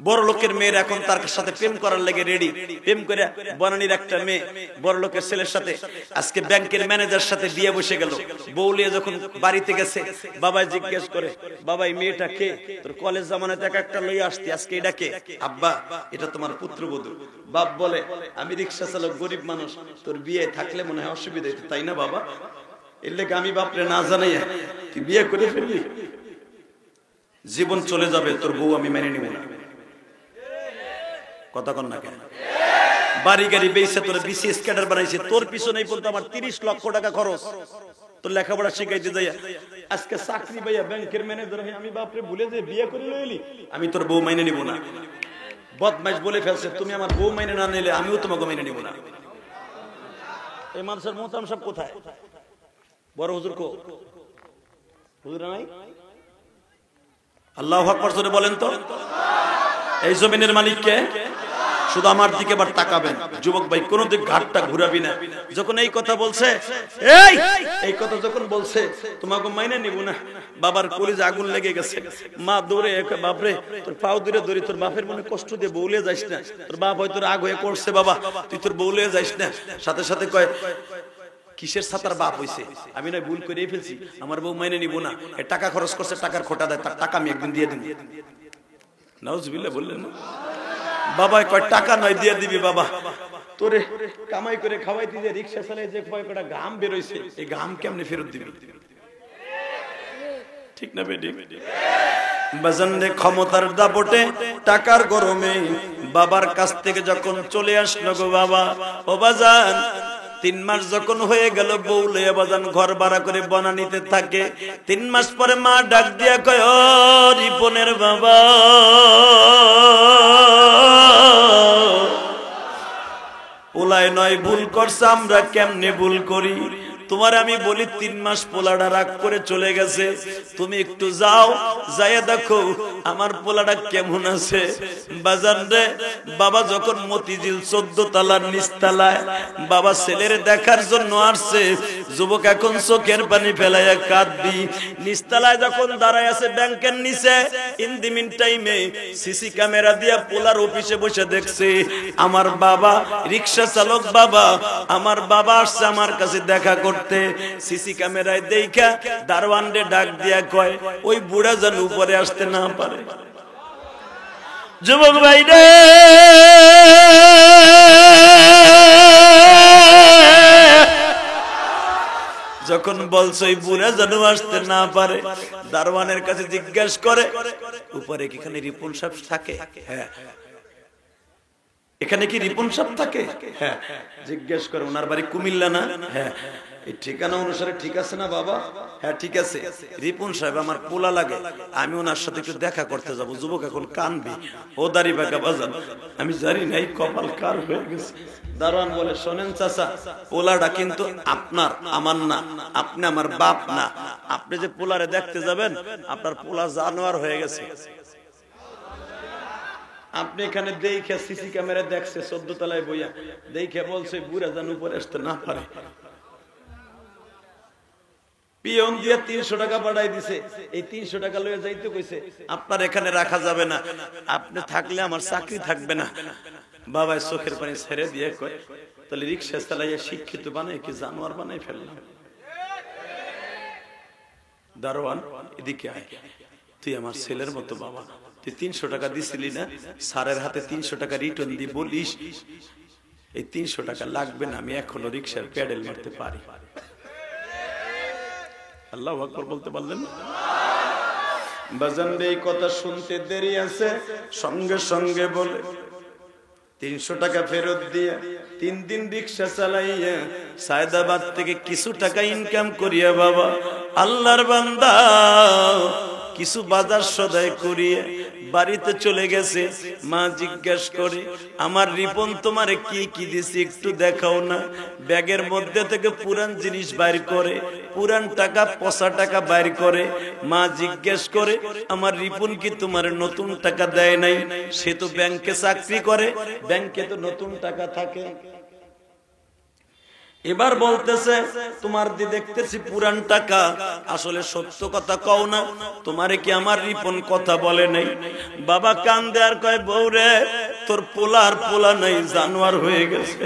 বড় লোকের মেয়ের এখন তার সাথে প্রেম করার লেগে রেডি। প্রেম করে বনানীর একটা মেয়ে বড় লোকের ছেলের সাথে আজকে ব্যাংকের ম্যানেজার সাথে বিয়ে বসে গেল। বউলিয়া যখন বাড়িতে গেছে, বাবা জিজ্ঞেস করে, বাবা এই মেয়েটা কে? তোর কলেজ জামানাতে এক একটা লইয়া আসতি, আজকে এটা কে? আব্বা এটা তোমার পুত্রবধূ। বাপ বলে, আমি রিক্সা চালক, গরিব মানুষ, তোর বিয়ে থাকলে মনে হয় অসুবিধা হইতো, তাই না বাবা? এর লেগে আমি বাপরে না জানাইয়া তুই বিয়ে করে ফেললি, জীবন চলে যাবে, তোর বউ আমি মেনে নিব না। কথা কন না কেন? বাড়ি গাড়ি বেচে তোর বিসিএস ক্যাডার বানাইছে, তোর পিছনেই পড়তো আমার 30 লক্ষ টাকা খরচ তোর লেখাপড়া শিখাইতে যাইয়া। আজকে চাকরি পাইয়া ব্যাংকের ম্যানেজার হয়ে আমি বাপরে ভুলে যে বিয়ে করে লইলি, আমি তোর বউ মাইনে নিব না। বদমাইশ বলে ফেলছে, তুমি আমার বউ মাইনে না নিলে আমিও তোমাকে মাইনে নিব না। এই মানুষের মোহতারাম সব কোথায়? বড় হুজুর কো? হুজুর নাই? আল্লাহু আকবার জোরে বলেন তো। এই জমিনের মালিক কে? শুধু আমার দিকে বার তাকাবেন। যুবক ভাই কোন দিক ঘাটটা ঘুরাবি না। যখন এই কথা বলছে, এই কথা যখন বলছে তোমাকে মাইনে নিব না, বাবার কলিজে আগুন লেগে গেছে। মা দৌড়ে, বাপরে তোর পাও দূরে ধরি, তোর বাপের মনে কষ্ট দিয়ে বউলে যাইস না, তোর বাপ হয়তো রাগ হয়ে করছে, বাবা তুই তোর বউলে যাইস না। সাথে সাথে কয়, কিসের সাতার বাপ হইছে, আমি নয় ভুল করে ফেলছি, আমার বউ মাইনে নিব না, টাকা খরচ করছে, টাকার খোটা দেয়, তার টাকা আমি একদিন দিয়ে দিব। নাউজুবিল্লাহ বললেন না? বাবা কয় টাকা নয় দিয়ে দিবি, বাবা তোরে কামাই করে খাওয়াইতে যে রিকশা চালায় যে কয় কটা ঘাম বের হইছে, এই ঘাম কেমনে ফেরত দিবি? ঠিক না বেটি? বাজানরে ক্ষমতার দাপটে টাকার গরমে বাবার কাছ থেকে যখন চলে আসলো গো বাবা, ও বাজান 3 মাস যখন হয়ে গেল, বউ লইয়া বাজান ঘর ভাড়া করে বনানীতে থাকে। 3 মাস পরে মা ডাক দিয়া কয়, ও রিপনের বাবা, পোলায় নয় ভুল করছে, আমরা কেমনে ভুল করি? তোমার আমি বলি 3 মাস পোলাটা রাগ করে চলে গেছে, তুমি একটু যাও, যাইয়া দেখো আমার পোলাটা কেমন আছে। বাজান রে, বাবা যখন মতিঝিল 14 তলার নিচতলায় বাবা ছেলের দেখার জন্য আসছে, যুবক এখন চোখের পানি ফেলাইয়া কাঁদবি। নিচতলায় যখন দাঁড়ায় আছে ব্যাংকের নিচে, ইন দি মিন টাইমে সিসি ক্যামেরা দিয়া পোলার অফিসে বসে দেখছে আমার বাবা রিকশা চালক বাবা, আমার বাবা আসছে আমার কাছে দেখা করতে। সিসি ক্যামেরায় দেখা দারওয়ান রে ডাক দিয়া কয়, ওই বুড়া যেন উপরে আসতে না পারে। যুবক ভাই রে, যখন বলছো ওই বুড়া যেন আসতে না পারে, দারওয়ানের কাছে জিজ্ঞেস করে, উপরে কি এখানে রিপন সাহেব থাকে? হ্যাঁ। এখানে কি রিপন সাহেব থাকে? হ্যাঁ। জিজ্ঞেস করে, ওনার বাড়ি কুমিল্লা না? হ্যাঁ। এই ঠিকানা অনুসারে ঠিক আছে না বাবা? হ্যাঁ ঠিক আছে। রিপন সাহেব আমার পোলা লাগে, আমি ওনার সাথে একটু দেখা করতে যাব। যুবক এখন কানবি, ও দাড়ি বাঁকা বাজান, আমি জানি না এই কপাল কার হয়ে গেছে। দারোয়ান বলে, শোনেন চাচা, পোলাটা কিন্তু আপনার, আমার না, আপনি আমার বাপ না। আপনি যে পোলারে দেখতে যাবেন, আপনার পোলা জানোয়ার হয়ে গেছে। আপনি এখানে দেখে সিসি ক্যামেরা দেখছে 14 তলায় বইয়া, দেখে বলছে বুড়া যেন উপরে আসতে না পারে। পিয়ন দিয়ে 300 টাকা পাঠাই দিছে, এই 300 টাকা লয়ে যাইতে কইছে, আপনার এখানে রাখা যাবে না, আপনি থাকলে আমার চাকরি থাকবে না। বাবা চোখের পানি ছেড়ে দিয়ে কয়, তাহলে রিকশা চালাইয়া শিক্ষিত বানাই কি জানোয়ার বানাই ফেললাম? দারোয়ান এদিকে আয়, তুই আমার ছেলের মতো বাবা, তুই 300 টাকা দিছিলি না, স্যারের হাতে 300 টাকা রিটার্ন দি বলিস, এই 300 টাকা লাগবে না, আমি এখনো রিকশার প্যাডেল মারতে পারি। আল্লাহু আকবার বলতে পারলেন? বাজান এই কথা শুনতে দেরি আছে, সঙ্গে সঙ্গে বলে, 300 টাকা ফেরত দিয়ে 3 দিন রিকশা চালাইয়া সায়দাবাদ থেকে কিছু টাকা ইনকাম করিয়া বাবা আল্লাহর বান্দা কিছু বাজার সদাই করিয়ে বাড়িতে চলে গেছে। মা জিজ্ঞেস করে, আমার রিপন তোমারে কি কি দিছি একটু দেখাও না। ব্যাগের মধ্যে থেকে পুরান জিনিস বাইর করে, পুরান টাকা পচা টাকা বাইর করে। মা জিজ্ঞেস করে, আমার রিপন কি তোমার নতুন টাকা দেয় নাই? সে তো ব্যাংকে চাকরি করে, ব্যাংকে তো নতুন টাকা থাকে। এবার বলতেছে, তোমার দি দেখতেছি পুরান টাকা, আসলে সত্য কথা কও না, তোমারে কি আমার রিপন কথা বলে নাই? বাবা কান্দে আর কয়, বউরে তোর পোলার পোলা নাই, জানোয়ার হয়ে গেছে।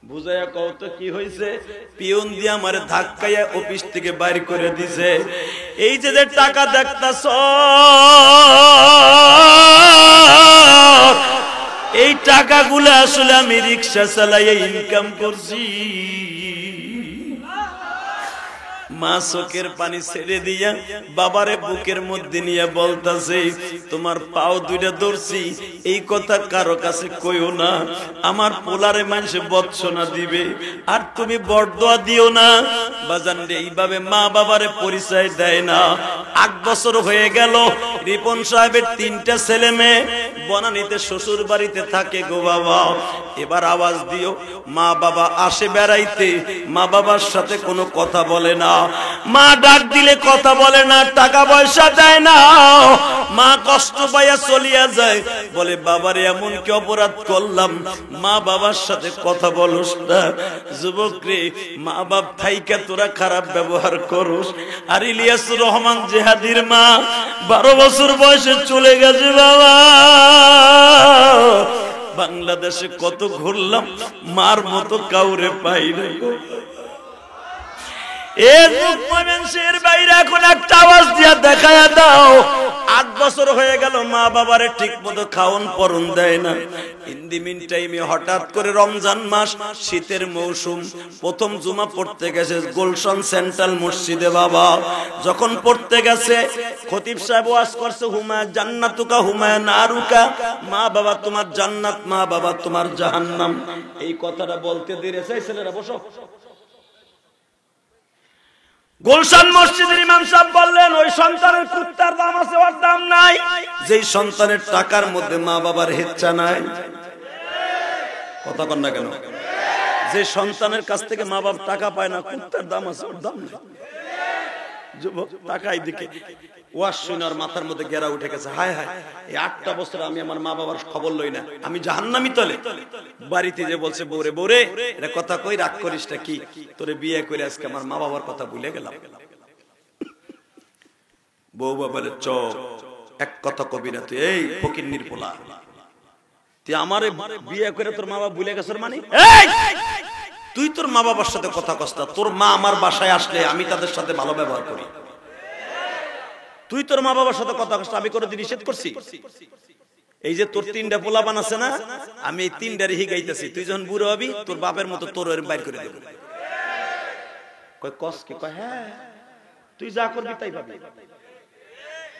বুঝাইয়া কও তো কি হয়েছে? পিয়ন দিয়ে আমার ধাক্কাইয়া অফিস থেকে বাইর করে দিছে। এই যে টাকা দেখতাছ, এই টাকাগুলো আসলে আমি রিক্সা চালাইয়া ইনকাম করছি। মা চোখের পানি ছেড়ে দিয়া বাবারে বুকের মধ্যে নিয়ে বলতাছে, তোমার পাও দুইটা ধরছি, এই কথা কারো কাছে কইও না, আমার পোলারে মানুষে বৎসনা দিবে, আর তুমি বরদোয়া দিও না। বাজান রে, এইভাবে মা বাবারে পরিচয় দেয় না। 8 বছর হয়ে গেল, রিপন সাহেবের 3টা ছেলে মেয়ে বনানীতে শ্বশুর বাড়িতে থাকে গো বাবা। এবার আওয়াজ দিও, মা বাবা আসে বেড়াইতে, মা বাবার সাথে কোনো কথা বলে না, মা ডাক দিলে কথা বলে না, টাকা পয়সা দেয় না, মা কষ্ট পাইয়া চলিয়া যায়। বলে, বাবারে এমন কি অপরাধ করলাম, মা বাবার সাথে কথা বলস না? যুবক রে, মা বাপ থাইকা তোরা খারাপ ব্যবহার করস। আর ইলিয়াসুর রহমান জেহাদির মা 12 বছর বয়সে চলে গেছে বাবা। বাংলাদেশে কত ঘুরলাম, মার মতো কাউরে পাই না। বাইরে এখন একটা আওয়াজ দিয়া দেখায়া দাও, 8 বছর হয়ে গেল মা বাবারে ঠিক মতো খাওন পরন দেয় না। ইন দি মিন টাইমে হঠাৎ করে রমজান মাস, শীতের মৌসুম, প্রথম জুমা পড়তে গেছে গুলশান সেন্ট্রাল মসজিদে বাবা। যখন পড়তে গেছে, খতিব সাহেব ওয়াজ করছে, হুমায়া জান্নাতুকা হুমায়া নারুকা, মা বাবা তোমার জান্নাত, মা বাবা তোমার জাহান্নাম। এই কথাটা বলতে দিয়েছে। ছেলেরা বসো। গুলশান মসজিদের ইমাম সাহেব বললেন, ওই সন্তানের কুত্তার দাম আছে, ওর দাম নাই। যেই সন্তানের টাকার মধ্যে মা বাবার হেচ্ছা নাই, কথা কন না কেন? যে সন্তানের কাছ থেকে মা বাবা টাকা পায় না, কুত্তার দাম আছে, ওর দাম নাই। যুবক টাকাই দিকে ওয়াজ শুনে আর মাথার মধ্যে গেরা উঠে গেছে, হায় হায়, এই 8টা বছর আমি আমার মা বাবার খবর লই না, আমি জাহান্নামী তলে। বাড়িতে যে বলছে, বউরে বউরে এটা কথা কই, রাগ করিসটা কি, তোরে বিয়ে করে আজকে আমার মা বাবার কথা ভুলে গেলাম। বউ বলে, চোখ এক কথা কবি না তুই, এই ফকিন্নির পোলা, তুই আমারে বিয়ে করে তোর মা বাবা ভুলে গেছর মানে? তুই তোর মা বাবার সাথে কথা কস না, তোর মা আমার বাসায় আসলে আমি তাদের সাথে ভালো ব্যবহার করি। তুই তোর মা বাবার সাথে কথা কস, আমি কোনোদিন নিষেধ করছি? এই যে তোর 3টা পোলাপান আছে না, আমি এই 3টারে হিগাইতেছি, তুই যখন বুড়ো হবি তোর বাপের মতো তোর বাইর করে দেব। কয় কস কি? কয় হ্যাঁ, তুই যা করবি তাই পাবি।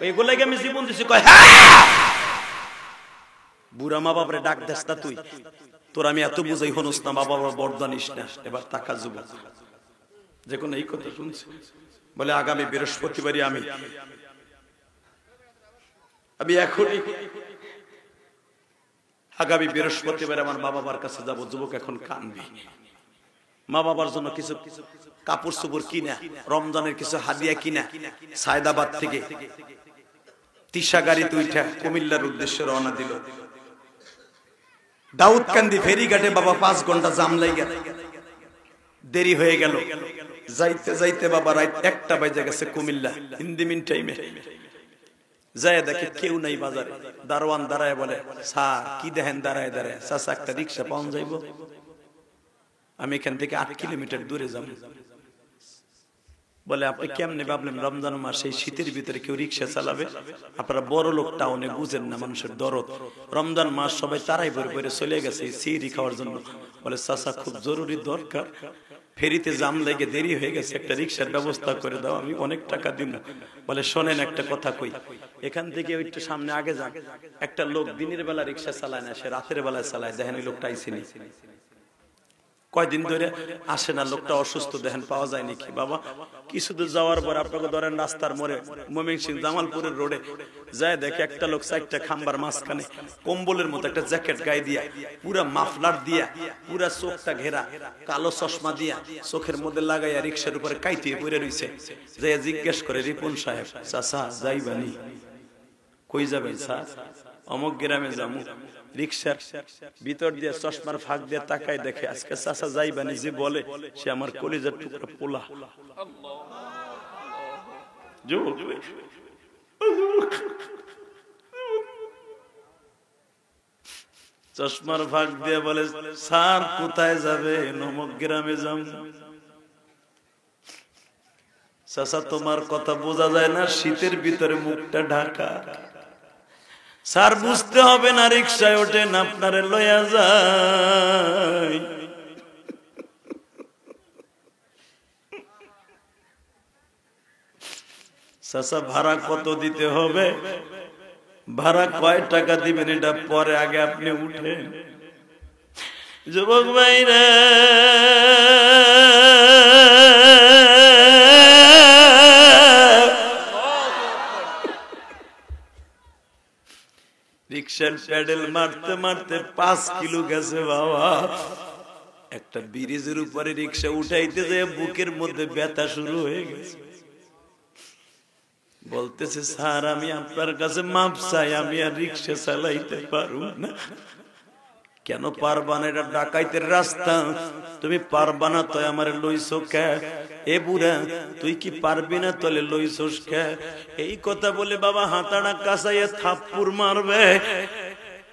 এগুলাই আমি জীবন দিছি। কয় হ্যাঁ, বুড়া মা বাপরে ডাক দেস না তুই, তোর আমি এত বুঝাই হনুস না, বাবা বরদা নিস না। এবার টাকা যুবক যে কোনো এই কথা শুনছি, বলে আগামী বৃহস্পতিবারই আমি এখনই আগামী বৃহস্পতিবার আমার মা বাবার কাছে যাবো। যুবক এখন কানবি, মা বাবার জন্য কিছু কাপড় চোপড় কিনা, রমজানের কিছু হাদিয়া কিনা, সায়দাবাদ থেকে তিশা গাড়িতে উঠা কুমিল্লার উদ্দেশ্যে রওনা দিল। দাউদকান্দি ফেরিঘাটে বাবা 5 ঘন্টা জাম লাগা, দেরি হয়ে গেল। যাইতে যাইতে বাবা রাত 1টা বাজে গেছে কুমিল্লা। ইন দি মিন টাইমে যায় দেখে কেউ নাই বাজারে। দারোয়ান দাঁড়ায় বলে, স্যার কি দেখেন দাঁড়ায় দাঁড়ায়? চাচা একটা রিক্সা পাওয়া যাইব? আমি এখান থেকে 8 কিলোমিটার দূরে যাব। বলে, আপনি কেমনে ভাবলেন রমজান মাস এই শীতের ভিতরে কেউ রিক্সা চালাবে? আপনারা বড় লোক টাউনে বুঝেন না মানুষের দরদ। রমজান মাস সবাই তারাই ভরে ভরে চলে গেছে সিহরি খাওয়ার জন্য। বলে, চাচা খুব জরুরি দরকার, ফেরিতে জাম লেগে দেরি হয়ে গেছে, একটা রিক্সার ব্যবস্থা করে দাও, আমি অনেক টাকা দিব। বলে শোনেন একটা কথা কই, এখান থেকে একটু সামনে আগে যান, একটা লোক দিনের বেলা রিক্সা চালায় না, সে রাতের বেলায় চালায়, দেখেন ওই লোকটা আইসিনি, কয়দিন ধরে আসে না, লোকটা অসুস্থ, দেখেন পাওয়া যায় নাকি। বাবা কিছু দূর যাওয়ার পর আপনাকে ধরেন রাস্তার মোড়ে ময়মনসিংহ জামালপুরের রোডে যায়, দেখে একটা লোক চারটা খাম্বার মাঝখানে কম্বলের মতো একটা জ্যাকেট গায়ে দিয়া, পুরা মাফলার দিয়া, পুরা চোখটা ঘেরা, কালো চশমা দিয়া চোখের মধ্যে লাগাইয়া রিক্সার উপরে কাইতে পড়ে রইছে। যে জিজ্ঞেস করে, রিপন সাহেব চাচা যাইবানি? কই যাবেন স্যার? অমুক গ্রামে যাবো। রিক্সার ভিতর দিয়ে চশমার ফাঁক দিয়ে তাকায়, দেখে আজকে চাচা যাইবানি যে বলে, সে আমার কলিজার টুকরা পোলা। চশমার ফাঁক দিয়ে বলে, স্যার কোথায় যাবে? অমুক গ্রামে যাম। চাচা তোমার কথা বোঝা যায় না, শীতের ভিতরে মুখটা ঢাকা। স্যার বুঝতে হবে না, রিক্সায় ওঠেন, আপনারে লইয়া যায়। চাচা ভাড়া কত দিতে হবে? ভাড়া কয় টাকা দিবেন এটা পরে, আগে আপনি উঠেন। যুবক ভাইরা, রিক্সার প্যাডেল মারতে মারতে 5 কিলো গেছে বাবা। একটা ব্রিজের উপরে রিক্সা উঠাইতে যায়, বুকের মধ্যে ব্যথা শুরু হয়ে গেছে। বলতেছে, স্যার আমি আপনার কাছে মাপ চাই, আমি আর রিক্সা চালাইতে পারবো না। কেন পারবা না? এটা ডাকাইতের রাস্তা, তুমি পারবা না তো আমার লইছো কে? এ বুড়া তুই কি পারবি না তলে লইছস কে? এই কথা বলে বাবা হাতাড়া কাছাইয়া থাপ্পড় মারবে।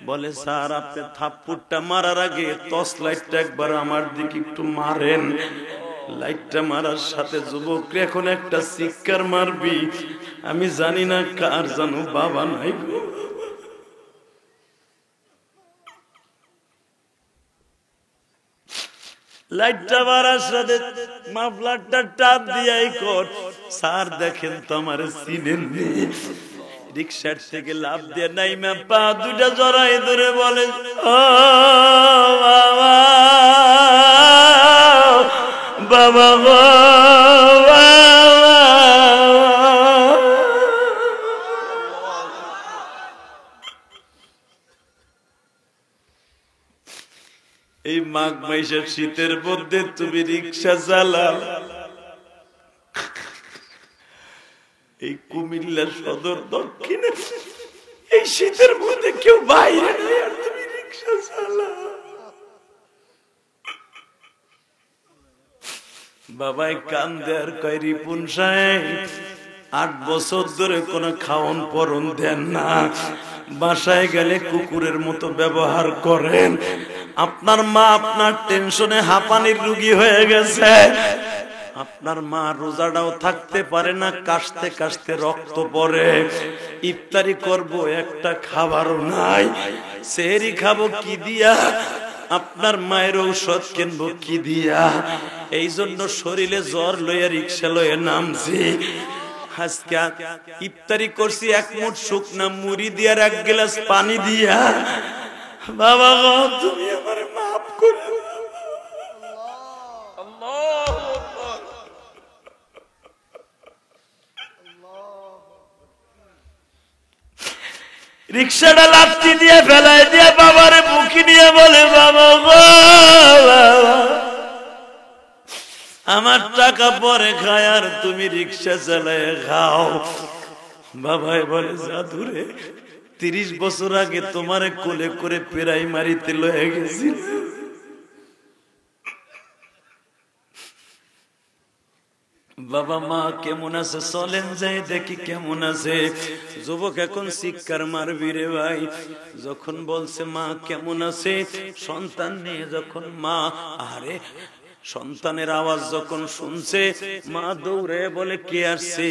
বলে, স্যার আপনি থাপ্পড়টা মারার আগে টর্চ লাইটটা একবার আমার দিকে একটু মারেন। লাইটটা মারার সাথে যুবক এখন একটা চিৎকার মারবি, আমি জানি না কার জানো বাবা নাই। লাইটটা মারার সাথে মাফলারটা টাপ দিয়াই কর, স্যার দেখেন তো আমার চিনেন। রিক্সার থেকে লাফ দিয়ে নাইমা পা দুটা জড়াই ধরে বলে, ও বাবা বাবা গো, এই মাঘ মাসের শীতের মধ্যে তুমি রিক্সা চালাও, এই কুমিল্লা সদর দক্ষিণে এই শীতের মধ্যে কেউ বাইরে নেই, আর তুমি রিক্সা চালাও। বাবাই কান্দে আর কয়, রিপুন সাহেব 8 বছর ধরে কোনো খাওন পরন দেন না, বাসায় গেলে কুকুরের মতো ব্যবহার করেন। আপনার মা আপনার টেনশনে হাঁপানির রোগী হয়ে গেছে, আপনার মা রোজাটাও থাকতে পারে না, কাশতে কাশতে রক্ত পড়ে। ইফতারি করব একটা খাবারও নাই, সেহরি খাবো কি দিয়া, আপনার মায়ের ঔষধ কিনবো কি দিয়া। এই জন্য শরীরে জ্বর লইয়া রিক্সা লইয়া নামছি। আজকে ইফতারি করছি 1 মুঠ শুকনা মুড়ি দিয়া, 1 গ্লাস পানি দিয়া। বাবা গো তুমি আমারে মাফ করে দাও। রিক্সাটা লাফতি দিয়ে ফেলাই দিয়ে বাবারে মুখি নিয়ে বলে, বাবা গো আমার টাকা পরে খায় আর তুমি রিক্সা চালায় খাও। বাবাই বলে, জাদুরে 30 বছর আগে তোমারে কোলে করে প্রাইমারিতে লয়ে গেছি। বাবা মা কেমন আছে চলেন যাই দেখি কেমন আছে। যুবক এখন চিৎকার মারবি রে ভাই, যখন বলছে মা কেমন আছে, সন্তান নিয়ে যখন মা, আরে সন্তানের আওয়াজ যখন শুনছে মা দৌড়ে বলে, কে আসছে?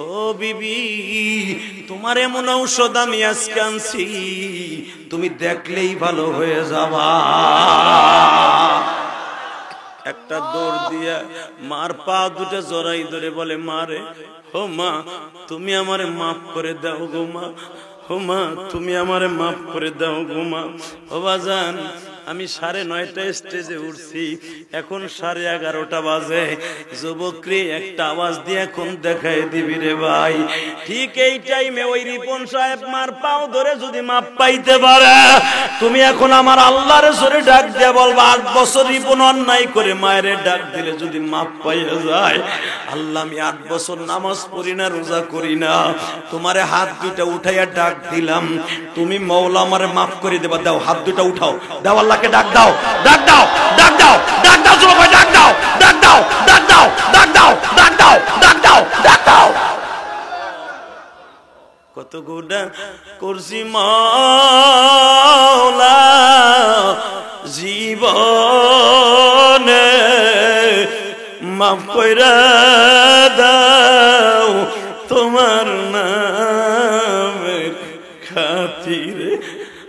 ও বিবি তোমার এমন ঔষধ আমি আজকে আনছি, তুমি দেখলেই ভালো হয়ে যাবা। একটা দৌড় দিয়া মার পা দুটো জড়াই ধরে বলে, মারে ও মা তুমি আমারে মাফ করে দাও গো মা, ও মা তুমি আমারে মাফ করে দাও গো মা। ও বাজান আমি 9:30 স্টেজে উঠছি, এখন 11:30 বাজে। যুবকরে একটা আওয়াজ দিয়ে এখন দেখাই দিবি রে ভাই। ঠিক এই টাইমে ওই রিপন সাহেব মার পাও ধরে যদি মাপ পাইতে পারে, তুমি এখন আমার আল্লাহর জোরে ডাক দিয়ে বলবা 8 বছর রিপন অন্যায় করে মায়ের ডাক দিলে যদি মাপ পাইয়া যায়, আল্লাহ আমি 8 বছর নামাজ পড়ি না, রোজা করি না, তোমারে হাত দুইটা উঠাইয়া ডাক দিলাম, তুমি মওলা আমারে মাফ করে দেবা। দাও হাত দুইটা উঠাও, দাও আল্লাহকে ডাক দাও, ডাক দাও, ডাক দাও, ডাক দাও, যুবক ডাক দাও, ডাক দাও, ডাক দাও, ডাক দাও, ডাক দাও, ডাক দাও, ডাক দাও। কত গুনাহ করছি মাওলা জীবনে, মাফ কইরা দাও তোমার নামের খাতিরে।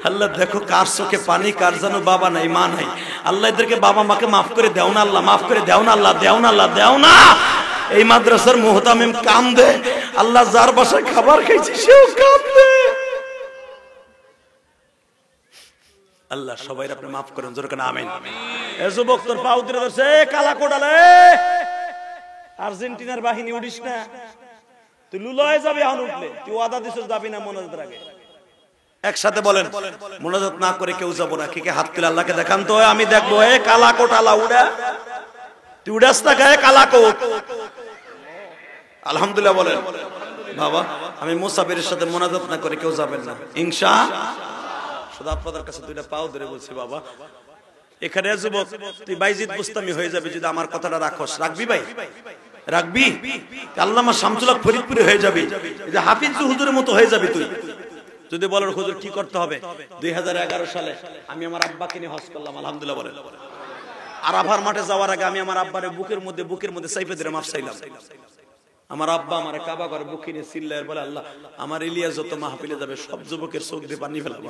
আল্লাহ দেখো কার চোখে পানি, কার যেন বাবা নাই মা নাই। আল্লাহ এদেরকে বাবা মাকে মাফ করে দেও না আল্লাহ, মাফ করে দেও না আল্লাহ, দেও না আল্লাহ, দেও না। এই মাদ্রাসার মুহতামিম কান্দে, আল্লাহ যার বাসায় খাবার খাইছি সেও কান্দে। আল্লাহ সবাই আপনি মাফ করেন, জোরে কেন আমিন। এ যুবক তোর পাও ধরে ধরছে, কালা কোটালে আর্জেন্টিনার বাহিনী উঠিস না, তুই লুলয়ে যাবি। এখন উঠলে তুই ওয়াদা দিছিস যাবি না মোনাজাতের আগে। একসাথে বলেন, মোনাজাত না করে কেউ যাবো না। কে কে হাত তুলে আল্লাহকে দেখান তো, আমি দেখবো। এ কালা কোট আলা উড়া, তুই উড়াস না গায়ে কালা কোট। আলহামদুলিল্লাহ বলেন। বাবা আমি মুসাফিরের সাথে মোনাজাত না করে কেউ যাবেন না ইনশাআল্লাহ। শুধু আপনাদের কাছে দুইটা পাও ধরে বলছি বাবা, এখানে যুবক তুই বাইজিদ বুস্তামি হয়ে যাবে যদি আমার কথাটা রাখস। রাখবি ভাই, রাখবি। আল্লামা শামসুল হক ফরিদপুরে হয়ে যাবি, এই যে হাফিজ হুজুরের মতো হয়ে যাবি তুই। যদি বলেন হুজুর কি করতে হবে, 2011 সালে আমি আমার আব্বাকে নিয়ে হজ করলাম, আলহামদুলিল্লাহ বলেন। আরাফার মাঠে যাওয়ার আগে আমি আমার আব্বারে বুকের মধ্যে সাইফে ধরে মাফ চাইলাম। আমার আব্বা আমার কাবা ঘরে বুকে নিয়ে চিল্লায় বলে, আল্লাহ আমার ইলিয়াস যত মাহফিলে যাবে সব যুবকের চোখ দিয়ে পানি ফেলাবো।